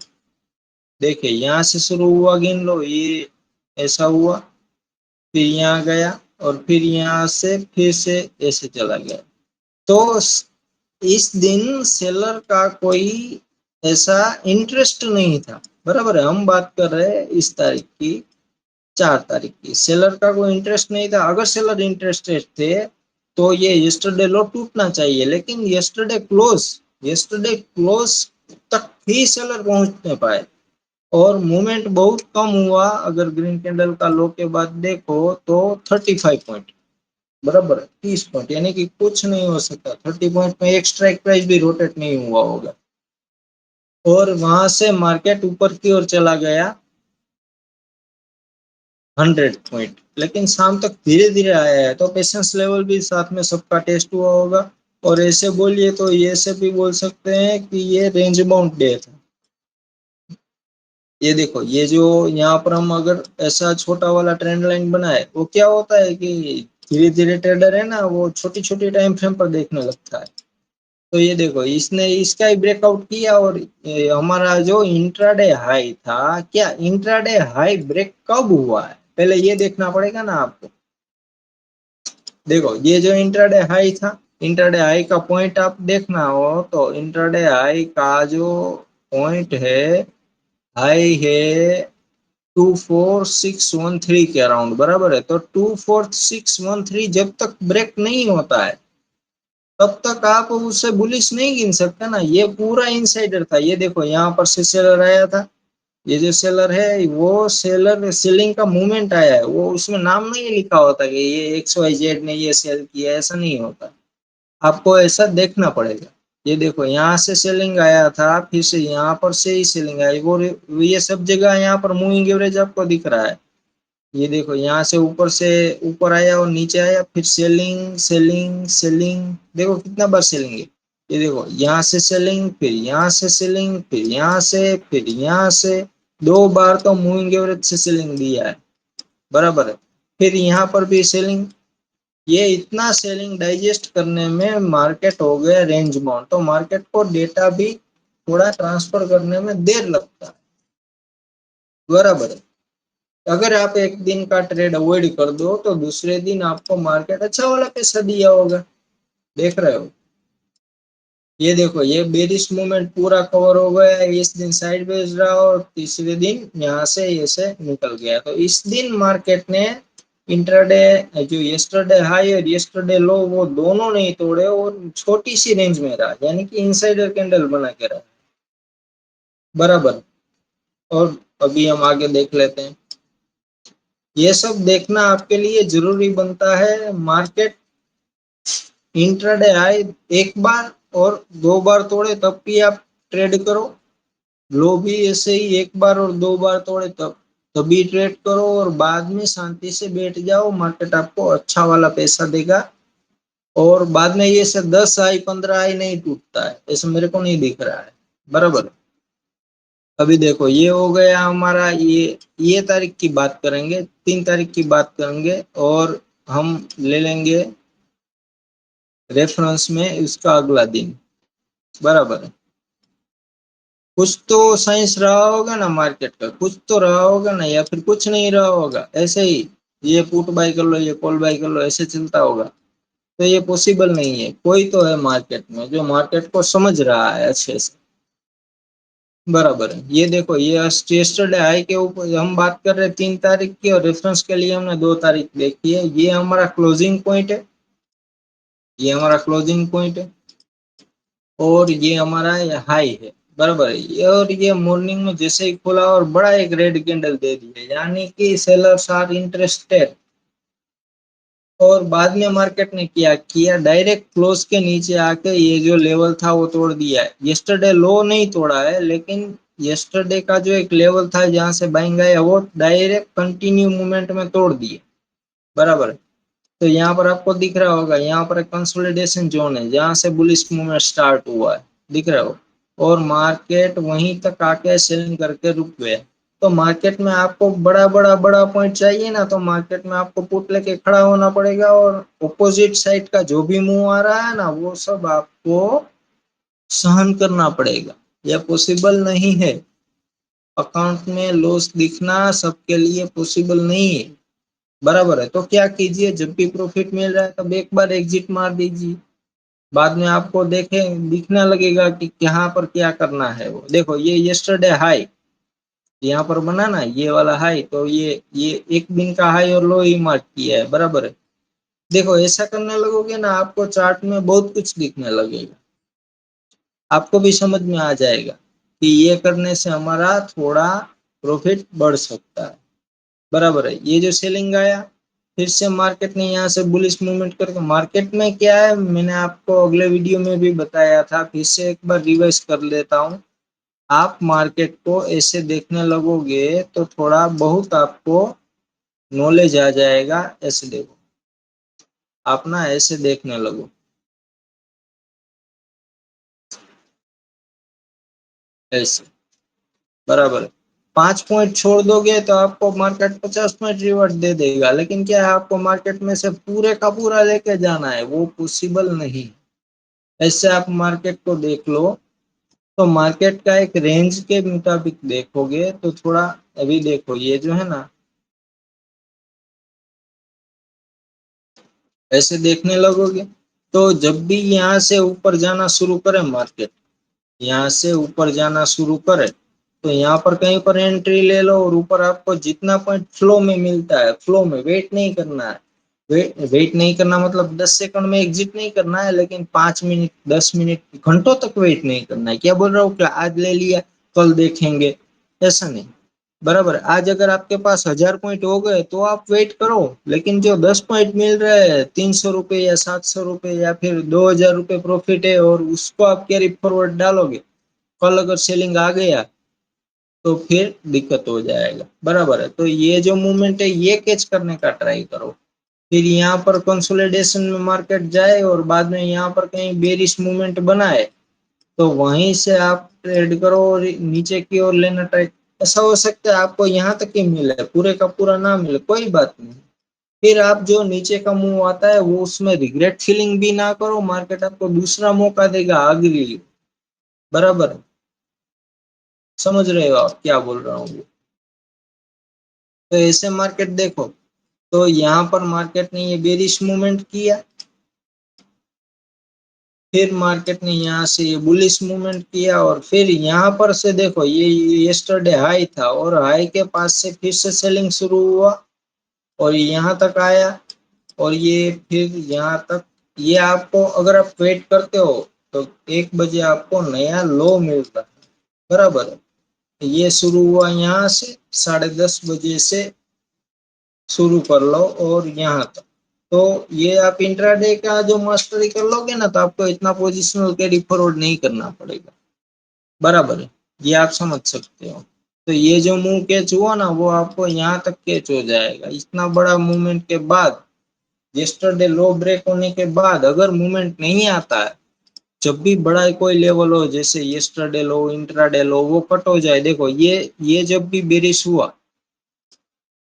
देखिए यहाँ से शुरू हुआ, गिन लो ये ऐसा हुआ, फिर यहाँ गया और फिर यहाँ से फिर से ऐसे चला गया। तो इस दिन सेलर का कोई ऐसा इंटरेस्ट नहीं था, बराबर है। हम बात कर रहे हैं इस तारीख की, 4 तारीख की। सेलर का कोई इंटरेस्ट नहीं था। अगर सेलर इंटरेस्टेड थे तो ये यस्टरडे लो टूटना चाहिए, लेकिन यस्टरडे क्लोज तक ही सेलर पहुंच नहीं पाए और मूवमेंट बहुत कम हुआ। अगर ग्रीन कैंडल का लो के बाद देखो तो 35 पॉइंट, बराबर 30 पॉइंट, यानी कि कुछ नहीं हो सकता। 30 पॉइंट में एक स्ट्राइक प्राइस भी रोटेट नहीं हुआ होगा। और वहां से मार्केट ऊपर की ओर चला गया 100 पॉइंट, लेकिन शाम तक धीरे धीरे आया है। तो पेशेंस लेवल भी साथ में सबका टेस्ट हुआ होगा। और ऐसे बोलिए तो ये से भी बोल सकते हैं कि ये रेंज बाउंड डे था। ये देखो ये जो यहाँ पर हम अगर ऐसा छोटा वाला ट्रेंड लाइन बनाए, वो क्या होता है कि धीरे धीरे ट्रेडर है ना वो छोटी छोटी टाइम फ्रेम पर देखने लगता है। तो ये देखो इसने इसका ही ब्रेकआउट किया और हमारा जो इंट्राडे हाई था, क्या इंट्राडे हाई ब्रेक कब हुआ है पहले ये देखना पड़ेगा ना आपको। देखो ये जो इंट्राडे हाई था, इंट्राडे हाई का पॉइंट आप देखना हो तो इंट्राडे हाई का जो पॉइंट है, हाई है 24613 के अराउंड, बराबर है। तो 24613 जब तक ब्रेक नहीं होता है तब तक आप उसे बुलिश नहीं गिन सकते ना। ये पूरा इनसाइडर था। ये देखो यहाँ पर से सेलर आया था, ये जो सेलर है वो सेलर सेलिंग का मूवमेंट आया है, वो उसमें नाम नहीं लिखा होता कि ये XYZ ने ये सेल किया, ऐसा नहीं होता। आपको ऐसा देखना पड़ेगा। ये देखो यहाँ से सेलिंग आया था, फिर से यहाँ पर से ही सेलिंग आई, वो ये सब जगह यहाँ पर मूविंग एवरेज आपको दिख रहा है। ये देखो यहाँ से ऊपर आया और नीचे आया, फिर सेलिंग सेलिंग सेलिंग, देखो कितना बार सेलिंग है। ये देखो यहाँ से सेलिंग, फिर यहाँ से सेलिंग, फिर यहाँ से, फिर यहाँ से, दो बार तो मूविंग एवरेज से सेलिंग दिया है, बराबर है। फिर यहाँ पर भी सेलिंग, ये इतना सेलिंग डाइजेस्ट करने में मार्केट हो गया रेंज बाउंड, तो मार्केट को डेटा भी थोड़ा ट्रांसफर करने में देर लगता है, बराबर है। अगर आप एक दिन का ट्रेड अवॉइड कर दो तो दूसरे दिन आपको मार्केट अच्छा वाला पैसा दिया होगा, देख रहे हो। ये देखो ये बेरिश मूवमेंट पूरा कवर हो गया है, इस दिन साइडवेज रहा और तीसरे दिन यहाँ से ऐसे निकल गया, तो इस दिन मार्केट ने इंट्राडे, जो यस्टरडे हाई और यस्टरडे लो, वो दोनों नहीं तोड़े और छोटी सी रेंज में रहा, यानी कि इनसाइडर कैंडल बना के रहा, बराबर। और अभी हम आगे देख लेते हैं। ये सब देखना आपके लिए जरूरी बनता है। मार्केट इंट्राडे हाई एक बार और दो बार तोड़े तब भी आप ट्रेड करो, लो भी ऐसे ही एक बार और दो बार तोड़े तब तभी ट्रेड करो, और बाद में शांति से बैठ जाओ, मार्केट आपको अच्छा वाला पैसा देगा। और बाद में ये से 10 आई 15 आई नहीं टूटता है, ऐसा मेरे को नहीं दिख रहा है, बराबर। अभी देखो ये हो गया हमारा, ये तारीख की बात करेंगे, 3 तारीख की बात करेंगे, और हम ले लेंगे रेफरेंस में इसका अगला दिन, बराबर है। कुछ तो साइंस रहा होगा ना मार्केट का, कुछ तो रहा होगा ना, या फिर कुछ नहीं रहा होगा, ऐसे ही ये पुट बाय कर लो, ये कॉल बाय कर लो, ऐसे चलता होगा, तो ये पॉसिबल नहीं है। कोई तो है मार्केट में जो मार्केट को समझ रहा है अच्छे से, बराबर है। ये देखो ये यस्टरडे हाई के ऊपर हम बात कर रहे हैं 3 तारीख की, और रेफरेंस के लिए हमने 2 तारीख देखी है, ये हमारा क्लोजिंग पॉइंट है, ये हमारा क्लोजिंग पॉइंट है, और ये हमारा हाई है, बराबर है। और ये मॉर्निंग में जैसे ही खुला और बड़ा एक रेड कैंडल दे दी है, यानी कि सेलर्स आर इंटरेस्टेड। और बाद में मार्केट ने क्या किया, डायरेक्ट क्लोज के नीचे आके ये जो लेवल था वो तोड़ दिया है। यस्टरडे लो नहीं तोड़ा है, लेकिन यस्टरडे का जो एक लेवल था जहां से बाइंग आया, वो डायरेक्ट कंटिन्यू मूवमेंट में तोड़ दिए, बराबर। तो यहाँ पर आपको दिख रहा होगा, यहाँ पर एक कंसोलिडेशन जोन है जहां से बुलिश मूवमेंट स्टार्ट हुआ है, दिख रहा हो। और मार्केट वहीं तक आके सेलिंग करके रुक गया। तो मार्केट में आपको बड़ा बड़ा बड़ा पॉइंट चाहिए ना, तो मार्केट में आपको पुट लेके खड़ा होना पड़ेगा, और ऑपोजिट साइड का जो भी मूव आ रहा है ना, वो सब आपको सहन करना पड़ेगा। यह पॉसिबल नहीं है, अकाउंट में लॉस दिखना सबके लिए पॉसिबल नहीं है, बराबर है। तो क्या कीजिए, जब भी प्रॉफिट मिल रहा है तब एक बार एग्जिट मार दीजिए, बाद में आपको देखे दिखने लगेगा कि यहाँ पर क्या करना है। वो देखो ये यस्टरडे हाई यहाँ पर बना ना, ये वाला हाई, तो ये एक दिन का हाई और लो ही मार्क किया है, बराबर है। देखो ऐसा करने लगोगे ना, आपको चार्ट में बहुत कुछ दिखने लगेगा, आपको भी समझ में आ जाएगा कि ये करने से हमारा थोड़ा प्रॉफिट बढ़ सकता है, बराबर है। ये जो सेलिंग आया, फिर से मार्केट ने यहाँ से बुलिश मूवमेंट करके, मार्केट में क्या है मैंने आपको अगले वीडियो में भी बताया था, फिर से एक बार रिवाइज कर लेता हूँ। आप मार्केट को ऐसे देखने लगोगे तो थोड़ा बहुत आपको नॉलेज आ जाएगा। ऐसे देखो, आप ना ऐसे देखने लगो, ऐसे, बराबर है। 5 पॉइंट छोड़ दोगे तो आपको मार्केट 50 पॉइंट रिवर्ट दे देगा, लेकिन क्या है, आपको मार्केट में से पूरे का पूरा लेके जाना है, वो पॉसिबल नहीं। ऐसे आप मार्केट को देख लो, तो मार्केट का एक रेंज के मुताबिक देखोगे तो थोड़ा, अभी देखो ये जो है ना, ऐसे देखने लगोगे, तो जब भी यहाँ से ऊपर जाना शुरू करे मार्केट, यहाँ से ऊपर जाना शुरू करे, तो यहाँ पर कहीं पर एंट्री ले लो, और ऊपर आपको जितना पॉइंट फ्लो में मिलता है, फ्लो में वेट नहीं करना है। वेट नहीं करना मतलब 10 सेकंड में एग्जिट नहीं करना है, लेकिन 5 मिनट 10 मिनट घंटों तक वेट नहीं करना है। क्या बोल रहा हूँ, क्या आज ले लिया कल देखेंगे, ऐसा नहीं। बराबर। आज अगर आपके पास 1000 पॉइंट हो गए तो आप वेट करो, लेकिन जो 10 पॉइंट मिल रहे हैं 300 रुपये या 700 रुपये या फिर 2000 रुपये प्रॉफिट है और उसको आप कैरी फॉरवर्ड डालोगे, कल अगर सेलिंग आ गया तो फिर दिक्कत हो जाएगा। बराबर है। तो ये जो मूवमेंट है ये कैच करने का ट्राई करो। फिर यहाँ पर कंसोलिडेशन में मार्केट जाए और बाद में यहाँ पर कहीं बेरिश मूवमेंट बनाए तो वहीं से आप ट्रेड करो और नीचे की ओर लेना ट्राई। ऐसा हो सकता है आपको यहाँ तक ही मिले, पूरे का पूरा ना मिले, कोई बात नहीं। फिर आप जो नीचे का मूव आता है वो उसमें रिग्रेट फीलिंग भी ना करो, मार्केट आपको दूसरा मौका देगा आगे लिए। बराबर है। समझ रहे हो आप क्या बोल रहा हूँ? तो ऐसे मार्केट देखो, तो यहाँ पर मार्केट ने ये बेरिश मूवमेंट किया, फिर मार्केट ने यहाँ से ये बुलिश मूवमेंट किया और फिर यहाँ पर से देखो ये यस्टरडे हाई था और हाई के पास से फिर से सेलिंग शुरू हुआ और यहाँ तक आया और ये फिर यहाँ तक। ये आपको अगर आप वेट करते हो तो 1 बजे आपको नया लो मिलता है। बराबर है। ये शुरू हुआ यहाँ से 10:30 बजे से शुरू कर लो और यहाँ तक। तो ये आप इंट्राडे का जो मास्टरी कर लोगे ना तो आपको इतना पोजिशनल कैरी फॉरवर्ड नहीं करना पड़ेगा। बराबर है। ये आप समझ सकते हो। तो ये जो मूव कैच हुआ ना वो आपको यहाँ तक कैच हो जाएगा। इतना बड़ा मूवमेंट के बाद, यस्टरडे लो ब्रेक होने के बाद अगर मूवमेंट नहीं आता है, जब भी बड़ा कोई लेवल हो जैसे यस्टरडे लो इंट्राडे लो वो कट हो जाए, देखो ये जब भी बेरिश हुआ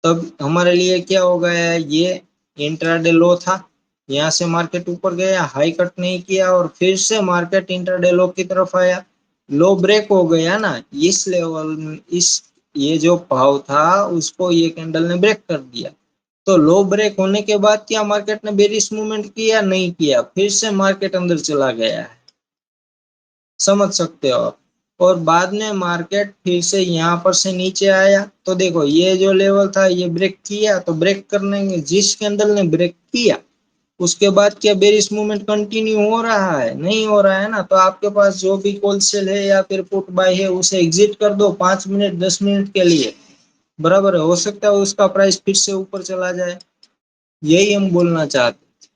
तब हमारे लिए क्या हो गया है, ये इंट्राडे लो था, यहाँ से मार्केट ऊपर गया, हाई कट नहीं किया और फिर से मार्केट इंट्राडे लो की तरफ आया, लो ब्रेक हो गया ना इस लेवल, इस ये जो भाव था उसको ये कैंडल ने ब्रेक कर दिया। तो लो ब्रेक होने के बाद क्या मार्केट ने बेरिश मूवमेंट किया? नहीं किया, फिर से मार्केट अंदर चला गया है। समझ सकते हो आप। और बाद में मार्केट फिर से यहाँ पर से नीचे आया तो देखो ये जो लेवल था ये ब्रेक किया, तो ब्रेक करने के जिस कैंडल ने ब्रेक किया उसके बाद क्या बेरिश मूवमेंट कंटिन्यू हो रहा है? नहीं हो रहा है ना। तो आपके पास जो भी कॉल सेल है या फिर पुट बाय है उसे एग्जिट कर दो 5 मिनट 10 मिनट के लिए। बराबर है। हो सकता है उसका प्राइस फिर से ऊपर चला जाए। यही हम बोलना चाहते।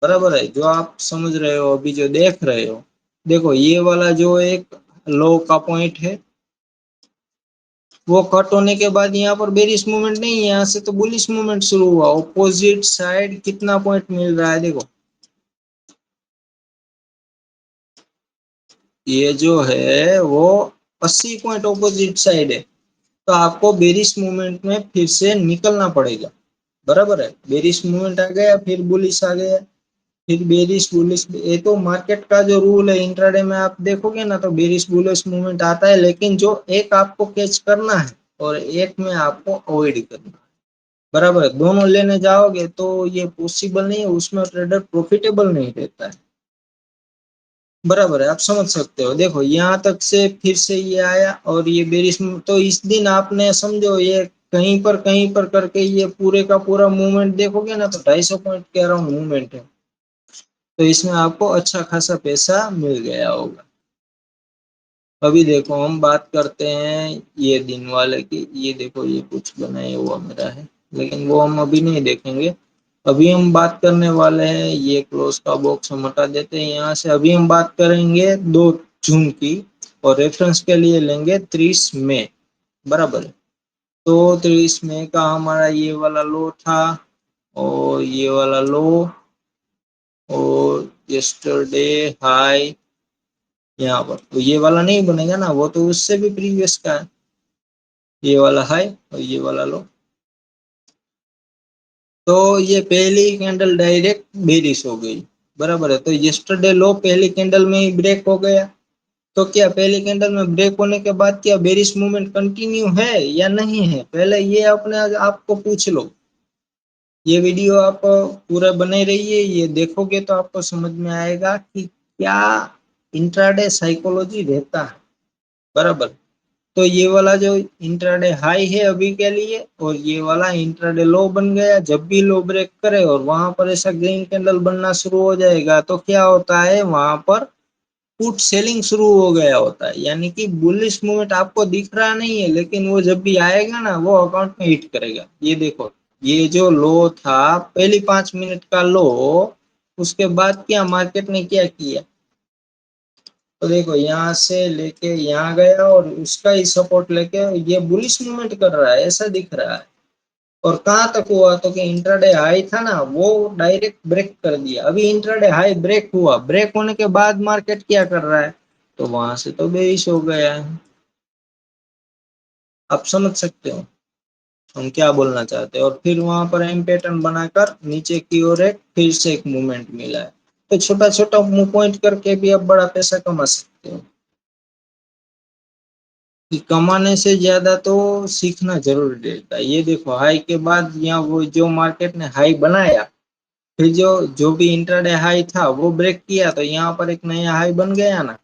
बराबर है। जो आप समझ रहे हो अभी जो देख रहे हो, देखो ये वाला जो एक लो का पॉइंट है वो कट होने के बाद यहाँ पर बेरिश मूवमेंट नहीं है, यहाँ से तो बुलिश मूवमेंट शुरू हुआ। ऑपोजिट साइड कितना पॉइंट मिल रहा है देखो, ये जो है वो 80 पॉइंट ऑपोजिट साइड है। तो आपको बेरिश मूवमेंट में फिर से निकलना पड़ेगा। बराबर है। बेरिश मूवमेंट आ गया फिर बुलिश आ गया, फिर बेरिश बुलिश, ये तो मार्केट का जो रूल है इंट्राडे में आप देखोगे ना तो बेरिश बुलिश मूवमेंट आता है, लेकिन जो एक आपको कैच करना है और एक में आपको अवॉइड करना है। बराबर है। दोनों लेने जाओगे तो ये पॉसिबल नहीं है, उसमें ट्रेडर प्रॉफिटेबल नहीं रहता है। बराबर है। आप समझ सकते हो। देखो यहाँ तक से फिर से ये आया और ये बेरिश, तो इस दिन आपने समझो ये कहीं पर करके ये पूरे का पूरा मूवमेंट देखोगे ना तो 250 पॉइंट के अराउंड मूवमेंट है। तो इसमें आपको अच्छा खासा पैसा मिल गया होगा। अभी देखो हम बात करते हैं ये दिन वाले की। ये देखो ये कुछ बनाया हुआ मेरा है, लेकिन वो हम अभी नहीं देखेंगे। अभी हम बात करने वाले हैं, ये क्लोज का बॉक्स हम हटा देते हैं यहाँ से। अभी हम बात करेंगे 2 जून की और रेफरेंस के लिए लेंगे 30 मई। बराबर है। तो 30 मई का हमारा ये वाला लो था और ये वाला लो और यस्टरडे हाई यहाँ पर, तो ये वाला नहीं बनेगा ना, वो तो उससे भी प्रीवियस का है। ये वाला हाई और ये वाला लो, तो ये पहली कैंडल डायरेक्ट बेरिश हो गई। बराबर है। तो यस्टरडे लो पहली कैंडल में ही ब्रेक हो गया। तो क्या पहली कैंडल में ब्रेक होने के बाद क्या बेरिश मूवमेंट कंटिन्यू है या नहीं है? पहले ये अपने आपको पूछ लो। ये वीडियो आप पूरा बने रहिए, ये देखोगे तो आपको समझ में आएगा कि क्या इंट्राडे साइकोलॉजी रहता है। बराबर। तो ये वाला जो इंट्राडे हाई है अभी के लिए और ये वाला इंट्राडे लो बन गया। जब भी लो ब्रेक करे और वहां पर ऐसा ग्रीन कैंडल बनना शुरू हो जाएगा तो क्या होता है वहां पर पुट सेलिंग शुरू हो गया होता है, यानी कि बुलिश मूवमेंट आपको दिख रहा नहीं है, लेकिन वो जब भी आएगा ना वो अकाउंट में हिट करेगा। ये देखो, ये जो लो था पहली 5 मिनट का लो, उसके बाद क्या मार्केट ने क्या किया, तो देखो यहाँ से लेके यहाँ गया और उसका ही सपोर्ट लेके ये बुलिश मूवमेंट कर रहा है, ऐसा दिख रहा है। और कहाँ तक हुआ, तो कि इंट्राडे हाई था ना वो डायरेक्ट ब्रेक कर दिया। अभी इंट्राडे हाई ब्रेक हुआ, ब्रेक होने के बाद मार्केट क्या कर रहा है, तो वहां से तो बेइश हो गया है। आप समझ सकते हो हम क्या बोलना चाहते हैं। और फिर वहां पर एम पैटर्न बनाकर नीचे की ओर एक फिर से एक मूवमेंट मिला है। तो छोटा छोटा मुंह पॉइंट करके भी आप बड़ा पैसा कमा सकते हो। कि कमाने से ज्यादा तो सीखना जरूरी रहता है। ये देखो हाई के बाद यहाँ वो जो मार्केट ने हाई बनाया, फिर जो जो भी इंट्राडे हाई था वो ब्रेक किया, तो यहाँ पर एक नया हाई बन गया ना।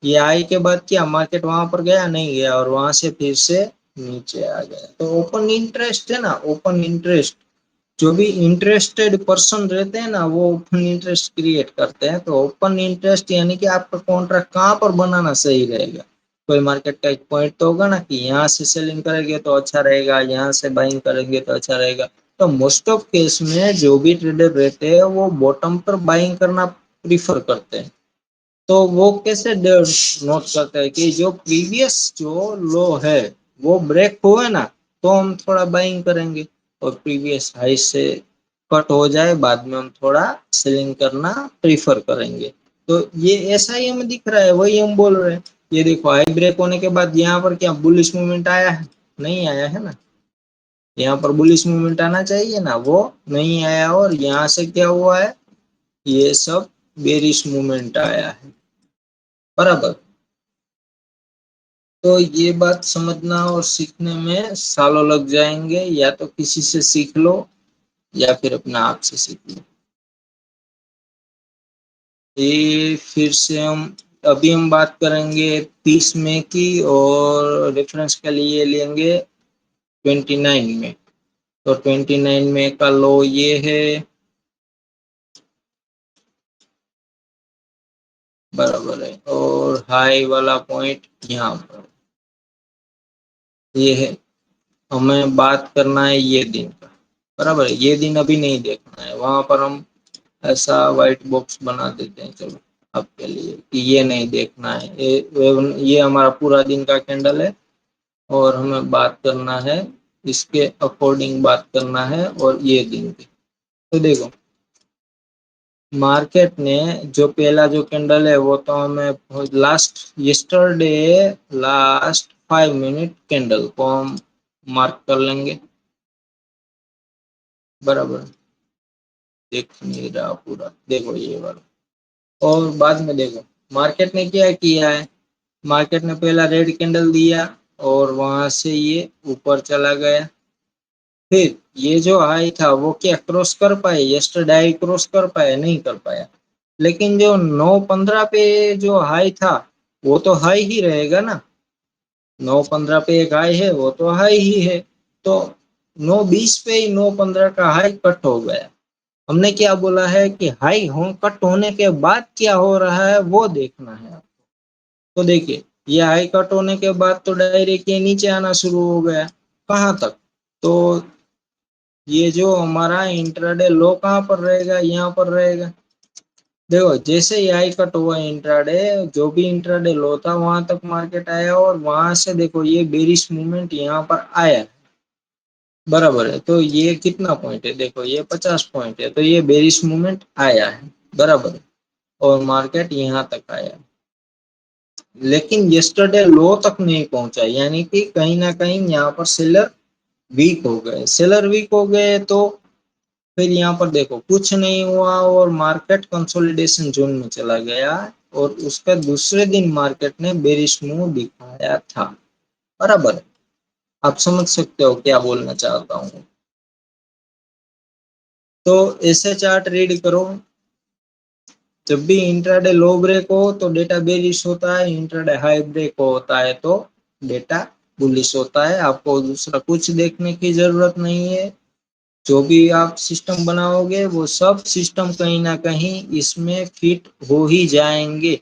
ये हाई के बाद क्या मार्केट वहां पर गया, नहीं गया, और वहां से फिर से नीचे आ गया। तो ओपन इंटरेस्ट है ना, ओपन इंटरेस्ट, जो भी इंटरेस्टेड पर्सन रहते हैं ना वो ओपन इंटरेस्ट क्रिएट करते हैं। तो ओपन इंटरेस्ट यानी कि आपका कॉन्ट्रैक्ट कहाँ पर बनाना सही रहेगा। कोई मार्केट का एक पॉइंट तो होगा ना कि यहाँ से सेलिंग करेंगे तो अच्छा रहेगा, यहाँ से बाइंग करेंगे तो अच्छा रहेगा। तो मोस्ट ऑफ केस में जो भी ट्रेडर रहते हैं वो बॉटम पर बाइंग करना प्रीफर करते हैं। तो वो कैसे नोट करते हैं कि जो प्रीवियस जो लो है वो ब्रेक हुए ना, तो हम थोड़ा बाइंग करेंगे। और प्रीवियस हाई से कट हो जाए बाद में हम थोड़ा सेलिंग करना प्रीफर करेंगे। तो ये ऐसा ही हमें दिख रहा है, वही हम बोल रहे हैं। ये देखो हाई ब्रेक होने के बाद यहाँ पर क्या बुलिश मूवमेंट आया है, नहीं आया है ना। यहाँ पर बुलिश मूवमेंट आना चाहिए ना, वो नहीं आया। और यहाँ से क्या हुआ है, ये सब बेरिश मूवमेंट आया है। बराबर। तो ये बात समझना और सीखने में सालों लग जाएंगे, या तो किसी से सीख लो या फिर अपने आप से सीख लो। ये फिर से हम अभी हम बात करेंगे 30 मई की, और रेफरेंस के लिए लेंगे 29 में। तो 29 मई का लो ये है, बराबर है, और हाई वाला पॉइंट यहाँ पर ये है। हमें बात करना है ये दिन का, बराबर है। ये दिन अभी नहीं देखना है, वहां पर हम ऐसा व्हाइट बॉक्स बना देते हैं चलो आपके लिए कि ये नहीं देखना है। ये हमारा पूरा दिन का कैंडल है, और हमें बात करना है इसके अकॉर्डिंग बात करना है, और ये दिन की। तो देखो मार्केट ने जो पहला जो कैंडल है वो तो हमें last yesterday last 5 minute candle को हम मार्क कर लेंगे। बराबर, देख नहीं रहा पूरा, देखो ये वाला। और बाद में देखो मार्केट ने क्या किया है, मार्केट ने पहला रेड कैंडल दिया और वहां से ये ऊपर चला गया। फिर ये जो हाई था वो क्या क्रॉस कर पाए, यस्टरडे हाई क्रॉस कर पाए, नहीं कर पाया। लेकिन जो 9:15 पे जो हाई था वो तो हाई ही रहेगा ना। 9:15 पे एक हाई है, वो तो हाई ही है। तो 9:20 पे ही 9:15 का हाई कट हो गया। हमने क्या बोला है कि हाई हो कट होने के बाद क्या हो रहा है वो देखना है। तो देखिए ये हाई कट होने के बाद तो डायरेक्ट ये नीचे आना शुरू हो गया। कहाँ तक, तो ये जो हमारा इंट्राडे लो कहाँ पर रहेगा, यहाँ पर रहेगा। देखो जैसे ही हाई कट हुआ इंट्राडे, जो भी इंट्राडे लो था वहां तक मार्केट आया, और वहां से देखो ये बेरिश मूवमेंट यहाँ पर आया। बराबर है, तो ये कितना पॉइंट है, देखो ये 50 पॉइंट है, तो ये बेरिश मूवमेंट आया है। बराबर है, और मार्केट यहाँ तक आया, लेकिन यस्टरडे लो तक नहीं पहुंचा, यानी कि कहीं ना कहीं यहाँ पर सेलर वीक हो गए। सेलर वीक हो गए तो फिर यहाँ पर देखो कुछ नहीं हुआ, और मार्केट कंसोलिडेशन जोन में चला गया। और उसका दूसरे दिन मार्केट ने बेरिश मूव दिखाया था। बराबर है? आप समझ सकते हो क्या बोलना चाहता हूँ। तो ऐसे चार्ट रीड करो, जब भी इंट्राडे लो ब्रेक हो तो डेटा बेरिश होता है, इंट्राडे हाई ब्रेक होता है तो डेटा बुलिश होता है। आपको दूसरा कुछ देखने की जरूरत नहीं है। जो भी आप सिस्टम बनाओगे वो सब सिस्टम कहीं ना कहीं इसमें फिट हो ही जाएंगे।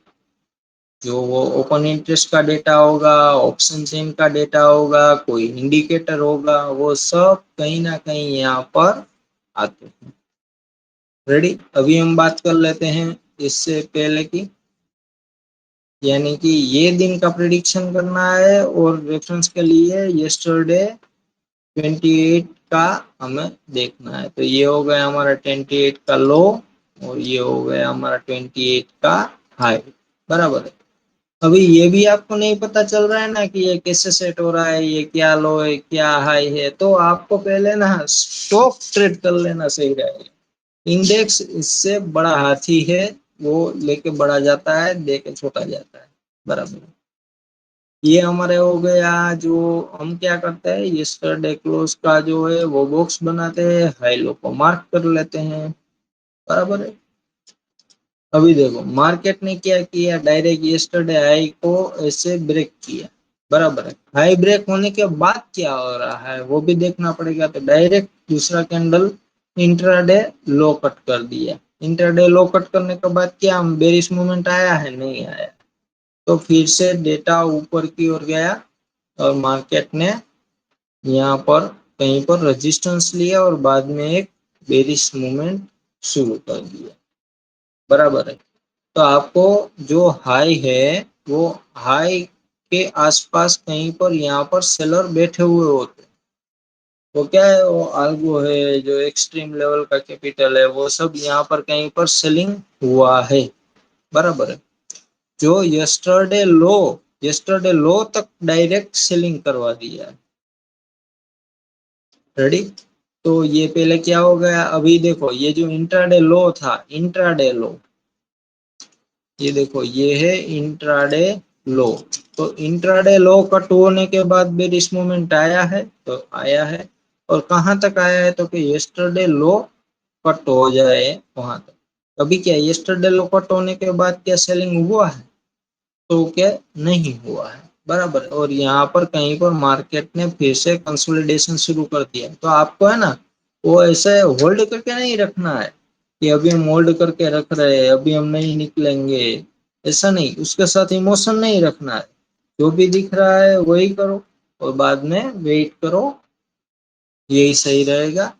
जो वो ओपन इंटरेस्ट का डेटा होगा, ऑप्शन चेन का डेटा होगा, कोई इंडिकेटर होगा, वो सब कहीं ना कहीं यहाँ पर आते हैं। रेडी, अभी हम बात कर लेते हैं इससे पहले की, यानी कि ये दिन का प्रिडिक्शन करना है और रेफरेंस के लिए यस्टरडे 28 का हमें देखना है। तो ये हो गया हमारा 28 का लो और ये हो गया हमारा 28 का हाई, बराबर है। अभी ये भी आपको नहीं पता चल रहा है ना कि ये कैसे सेट हो रहा है, ये क्या लो है क्या हाई है, तो आपको पहले ना स्टॉक ट्रेड कर लेना सही रहेगा। इंडेक्स इससे बड़ा हाथी है, वो लेके बड़ा जाता है, दे के छोटा जाता है, बराबर। ये हमारे हो गया। जो हम क्या करते हैं, यस्टरडे क्लोज का जो है वो बॉक्स बनाते हैं, हाई लो को मार्क कर लेते हैं, बराबर है। अभी देखो मार्केट ने क्या किया, डायरेक्ट यस्टरडे हाई को ऐसे ब्रेक किया, बराबर है। हाई ब्रेक होने के बाद क्या हो रहा है वो भी देखना पड़ेगा। तो डायरेक्ट दूसरा कैंडल इंट्राडे लो कट कर दिया। इंट्राडे लो कट करने के बाद क्या हम बेरिश मूवमेंट आया है, नहीं आया। तो फिर से डेटा ऊपर की ओर गया और मार्केट ने यहाँ पर कहीं पर रेजिस्टेंस लिया और बाद में एक बेरिश मूवमेंट शुरू कर दिया, बराबर है। तो आपको जो हाई है वो हाई के आसपास कहीं पर यहाँ पर सेलर बैठे हुए होते हैं। वो क्या है, वो आल्गो है, जो एक्सट्रीम लेवल का कैपिटल है, वो सब यहाँ पर कहीं पर सेलिंग हुआ है, बराबर है। जो यस्टरडे लो तक डायरेक्ट सेलिंग करवा दिया है। रेडी, तो ये पहले क्या हो गया, अभी देखो ये जो इंट्राडे लो था, इंट्राडे लो, ये देखो ये है इंट्राडे लो। तो इंट्राडे लो कट होने के बाद बेरिश मोमेंट आया है, तो आया है। और कहां तक आया है, तो कि यस्टरडे लो कट हो जाए वहां तक। अभी क्या यस्टरडे लो कट होने के बाद क्या सेलिंग हुआ है, तो क्या नहीं हुआ है, बराबर। और यहाँ पर कहीं पर मार्केट ने फिर से कंसोलिडेशन शुरू कर दिया। तो आपको है ना वो ऐसे होल्ड करके नहीं रखना है कि अभी हम होल्ड करके रख रहे हैं, अभी हम नहीं निकलेंगे, ऐसा नहीं। उसके साथ इमोशन नहीं रखना है, जो भी दिख रहा है वही करो और बाद में वेट करो, यही सही रहेगा।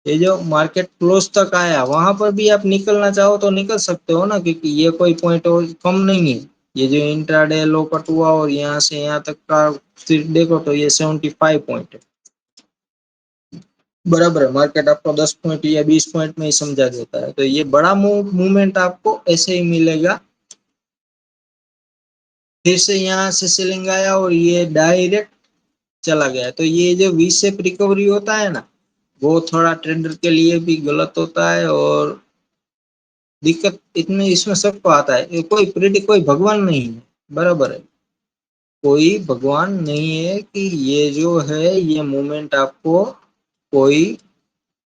ये जो मार्केट क्लोज तक आया वहां पर भी आप निकलना चाहो तो निकल सकते हो ना, क्योंकि ये कोई पॉइंट और कम नहीं है। ये जो इंट्राडे लो कट हुआ और यहाँ से यहाँ तक का सिर्फ देखो तो ये 75 पॉइंट है, बराबर है। मार्केट आपको 10 पॉइंट या 20 पॉइंट में ही समझा देता है। तो ये बड़ा मूवमेंट आपको ऐसे ही मिलेगा। फिर से यहाँ से सेलिंग आया और ये डायरेक्ट चला गया। तो ये जो वी शेप रिकवरी होता है ना, वो थोड़ा ट्रेडर के लिए भी गलत होता है। और दिक्कत इतने इसमें सबको आता है, कोई भगवान नहीं है, बराबर है। कोई भगवान नहीं है कि ये जो है ये मूवमेंट आपको कोई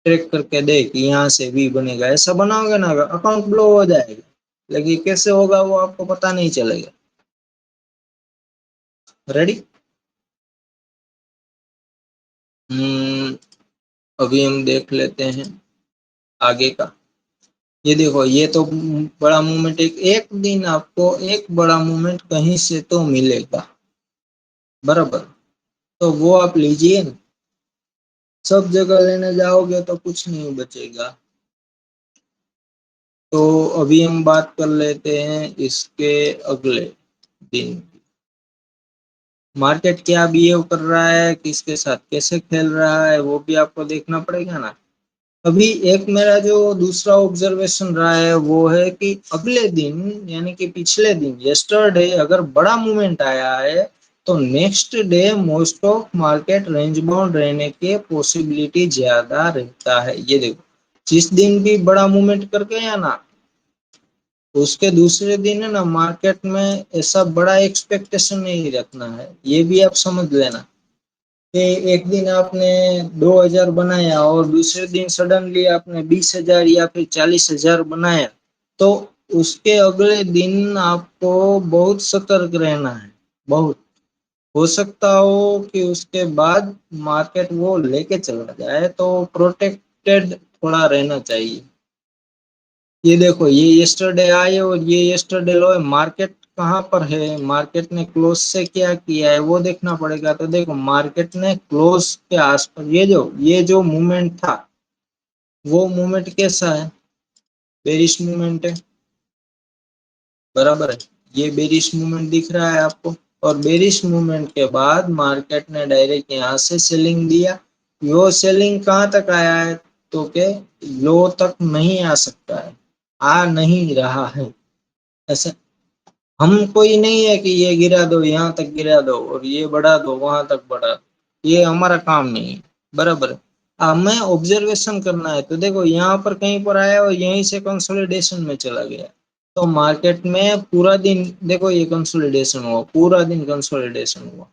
ट्रैक करके दे कि यहाँ से भी बनेगा। ऐसा बनाओगे ना अकाउंट ब्लो हो जाएगा, लेकिन कैसे होगा वो आपको पता नहीं चलेगा। रेडी, हम्म अभी हम देख लेते हैं आगे का। ये देखो ये तो बड़ा मूवमेंट, एक एक दिन आपको एक बड़ा मूवमेंट कहीं से तो मिलेगा, बराबर। तो वो आप लीजिए ना, सब जगह लेने जाओगे तो कुछ नहीं बचेगा। तो अभी हम बात कर लेते हैं इसके अगले दिन। मार्केट क्या बिहेव कर रहा है, किसके साथ कैसे खेल रहा है, वो भी आपको देखना पड़ेगा ना। अभी एक मेरा जो दूसरा ऑब्जर्वेशन रहा है वो है कि अगले दिन यानी कि पिछले दिन यस्टरडे अगर बड़ा मूवमेंट आया है तो next day most of market range bound रहने के पॉसिबिलिटी ज्यादा रहता है। ये देखो जिस दिन भी बड़ा मूवमेंट कर गया ना, उसके दूसरे दिन है ना मार्केट में ऐसा बड़ा एक्सपेक्टेशन नहीं रखना है, ये भी आप समझ लेना। कि एक दिन आपने 2,000 बनाया और दूसरे दिन सडनली आपने 20,000 या फिर 40,000 बनाया, तो उसके अगले दिन आपको बहुत सतर्क रहना है। बहुत हो सकता हो कि उसके बाद मार्केट वो लेके चला जाए, तो प्रोटेक्टेड थोड़ा रहना चाहिए। ये देखो ये यस्टरडे आए और ये यस्टरडे लो है, मार्केट कहाँ पर है, मार्केट ने क्लोज से क्या किया है वो देखना पड़ेगा। तो देखो मार्केट ने क्लोज के आसपास ये जो मूवमेंट था वो मूवमेंट कैसा है, बेरिश मूवमेंट है, बराबर है। ये बेरिश मूवमेंट दिख रहा है आपको, और बेरिश मूवमेंट के बाद मार्केट ने डायरेक्ट यहाँ से सेलिंग दिया। वो सेलिंग कहाँ तक आया है, तो के लो तक नहीं आ सकता है, आ नहीं रहा है। ऐसा हम कोई नहीं है कि ये गिरा दो यहाँ तक गिरा दो और ये बढ़ा दो वहां तक बढ़ा दो, ये हमारा काम नहीं है, बराबर है। हमें ऑब्जर्वेशन करना है। तो देखो यहाँ पर कहीं पर आया और यहीं से कंसोलिडेशन में चला गया, तो मार्केट में पूरा दिन देखो ये कंसोलिडेशन हुआ, पूरा दिन कंसोलिडेशन हुआ।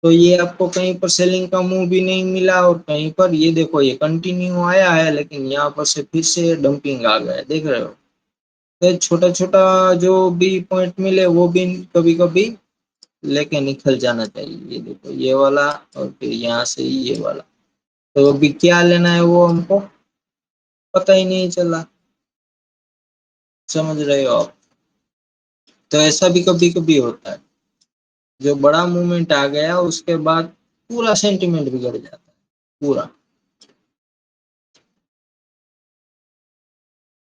तो ये आपको कहीं पर सेलिंग का मूव भी नहीं मिला, और कहीं पर ये देखो ये कंटिन्यू आया है, लेकिन यहाँ पर से फिर से डंपिंग आ गया है, देख रहे हो। तो छोटा छोटा जो भी पॉइंट मिले वो भी कभी कभी लेके निकल जाना चाहिए। ये देखो ये वाला, और फिर यहाँ से ये वाला। तो अभी क्या लेना है वो हमको पता ही नहीं चला, समझ रहे हो आप। तो ऐसा भी कभी कभी होता है, जो बड़ा मूवमेंट आ गया उसके बाद पूरा सेंटिमेंट बिगड़ जाता है पूरा।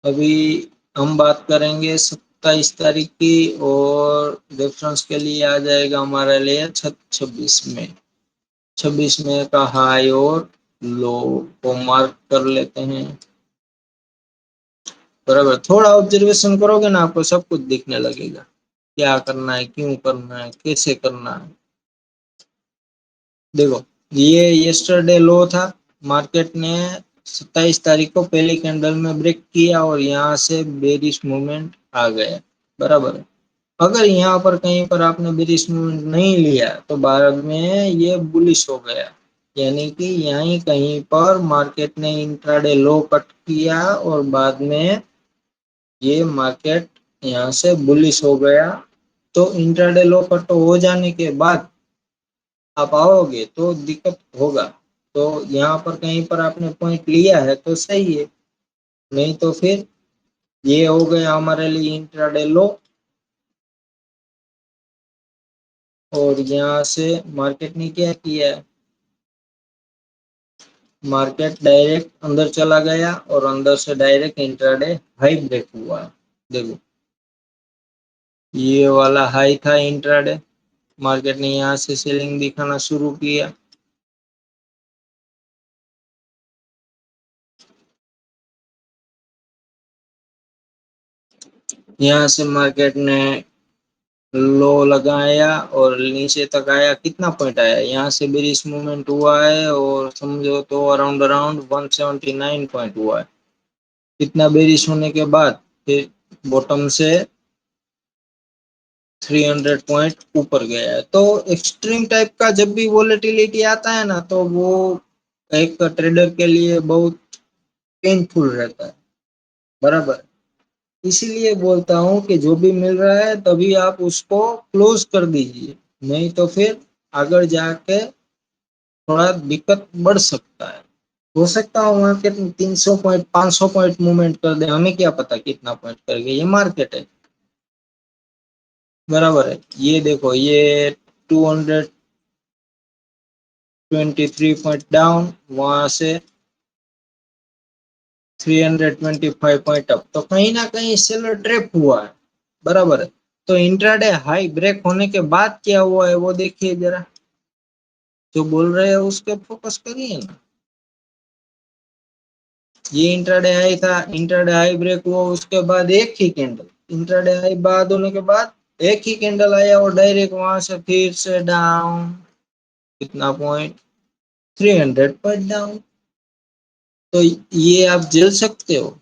अभी हम बात करेंगे 27 तारीख की, और रेफरेंस के लिए आ जाएगा हमारे लिए 26 में। 26 में का हाई और लो को मार्क कर लेते हैं, बराबर। थोड़ा ऑब्जर्वेशन करोगे ना आपको सब कुछ दिखने लगेगा, क्या करना है, क्यों करना है, कैसे करना है। देखो ये यस्टरडे लो था, मार्केट ने 27 तारीख को पहली कैंडल में ब्रेक किया और यहाँ से बेरिश मूवमेंट आ गया, बराबर है। अगर यहाँ पर कहीं पर आपने बेरिश मूवमेंट नहीं लिया तो बाद में ये बुलिश हो गया, यानी कि यहीं कहीं पर मार्केट ने इंट्राडे लो कट किया और बाद में ये मार्केट यहाँ से बुलिश हो गया। तो इंट्राडे लो कट हो जाने के बाद आप आओगे तो दिक्कत होगा। तो यहाँ पर कहीं पर आपने पॉइंट लिया है तो सही है, नहीं तो फिर ये हो गया हमारे लिए इंट्राडे लो। और यहाँ से मार्केट ने क्या किया है, मार्केट डायरेक्ट अंदर चला गया और अंदर से डायरेक्ट इंट्राडे हाई ब्रेक हुआ। देखो ये वाला हाई था इंट्राडे, मार्केट ने यहाँ से सेलिंग दिखाना शुरू किया। यहाँ से मार्केट ने लो लगाया और नीचे तक आया, कितना पॉइंट आया यहाँ से बेरिश मूवमेंट हुआ है, और समझो तो अराउंड अराउंड 179 पॉइंट हुआ है। इतना बेरिश होने के बाद फिर बॉटम से 300 पॉइंट ऊपर गया है। तो एक्सट्रीम टाइप का जब भी वोलेटिलिटी आता है ना, तो वो एक ट्रेडर के लिए बहुत पेनफुल रहता है, बराबर। इसीलिए बोलता हूँ कि जो भी मिल रहा है तभी आप उसको क्लोज कर दीजिए, नहीं तो फिर आगे जाके थोड़ा दिक्कत बढ़ सकता है। हो सकता है मार्केट में 300 पॉइंट 500 पॉइंट मूवमेंट कर दे, हमें क्या पता कितना पॉइंट करेगा, ये मार्केट है, बराबर है। ये देखो ये 223 पॉइंट डाउन, वहां से 325 पॉइंट अप, तो कहीं ना कहीं सेलर ट्रैप हुआ है, बराबर है। तो इंट्राडे हाई ब्रेक होने के बाद क्या हुआ है वो देखिए जरा, जो बोल रहे हैं उसके फोकस करिए ना। ये इंट्राडे हाई था, इंट्राडे हाई ब्रेक हुआ, उसके बाद एक ही कैंडल, इंट्राडे हाई बाद होने के बाद एक ही कैंडल आया और डायरेक्ट वहां से फिर से डाउन, कितना पॉइंट, 300 पॉइंट डाउन। तो ये आप झेल सकते हो।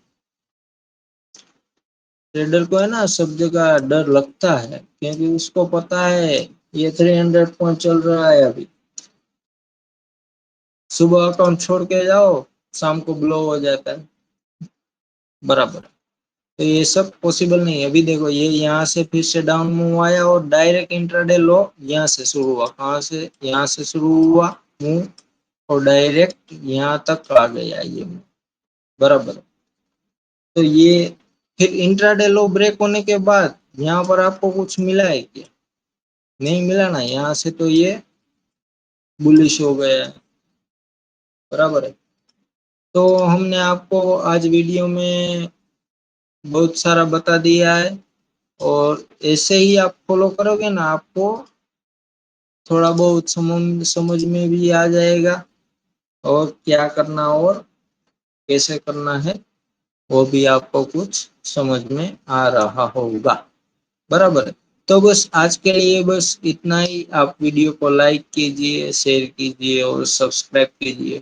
ट्रेडर को है ना सब जगह डर लगता है, क्योंकि उसको पता है ये 300 पॉइंट चल रहा है अभी, सुबह अकाउंट छोड़ के जाओ शाम को ब्लो हो जाता है, बराबर। तो ये सब पॉसिबल नहीं है। अभी देखो ये यहाँ से फिर से डाउन मूव आया और डायरेक्ट इंट्राडे लो यहाँ से शुरू हुआ, कहाँ से, यहाँ से शुरू हुआ मूव और डायरेक्ट यहाँ तक आ गया ये मूव, बराबर। तो ये फिर इंट्राडे लो ब्रेक होने के बाद यहाँ पर आपको कुछ मिला है क्या? नहीं मिला ना, यहाँ से तो ये बुलिश हो गया है, बराबर है। तो हमने आपको आज वीडियो में बहुत सारा बता दिया है, और ऐसे ही आप फॉलो करोगे ना, आपको थोड़ा बहुत समझ में भी आ जाएगा, और क्या करना और कैसे करना है वो भी आपको कुछ समझ में आ रहा होगा, बराबर है। तो बस आज के लिए बस इतना ही। आप वीडियो को लाइक कीजिए, शेयर कीजिए और सब्सक्राइब कीजिए।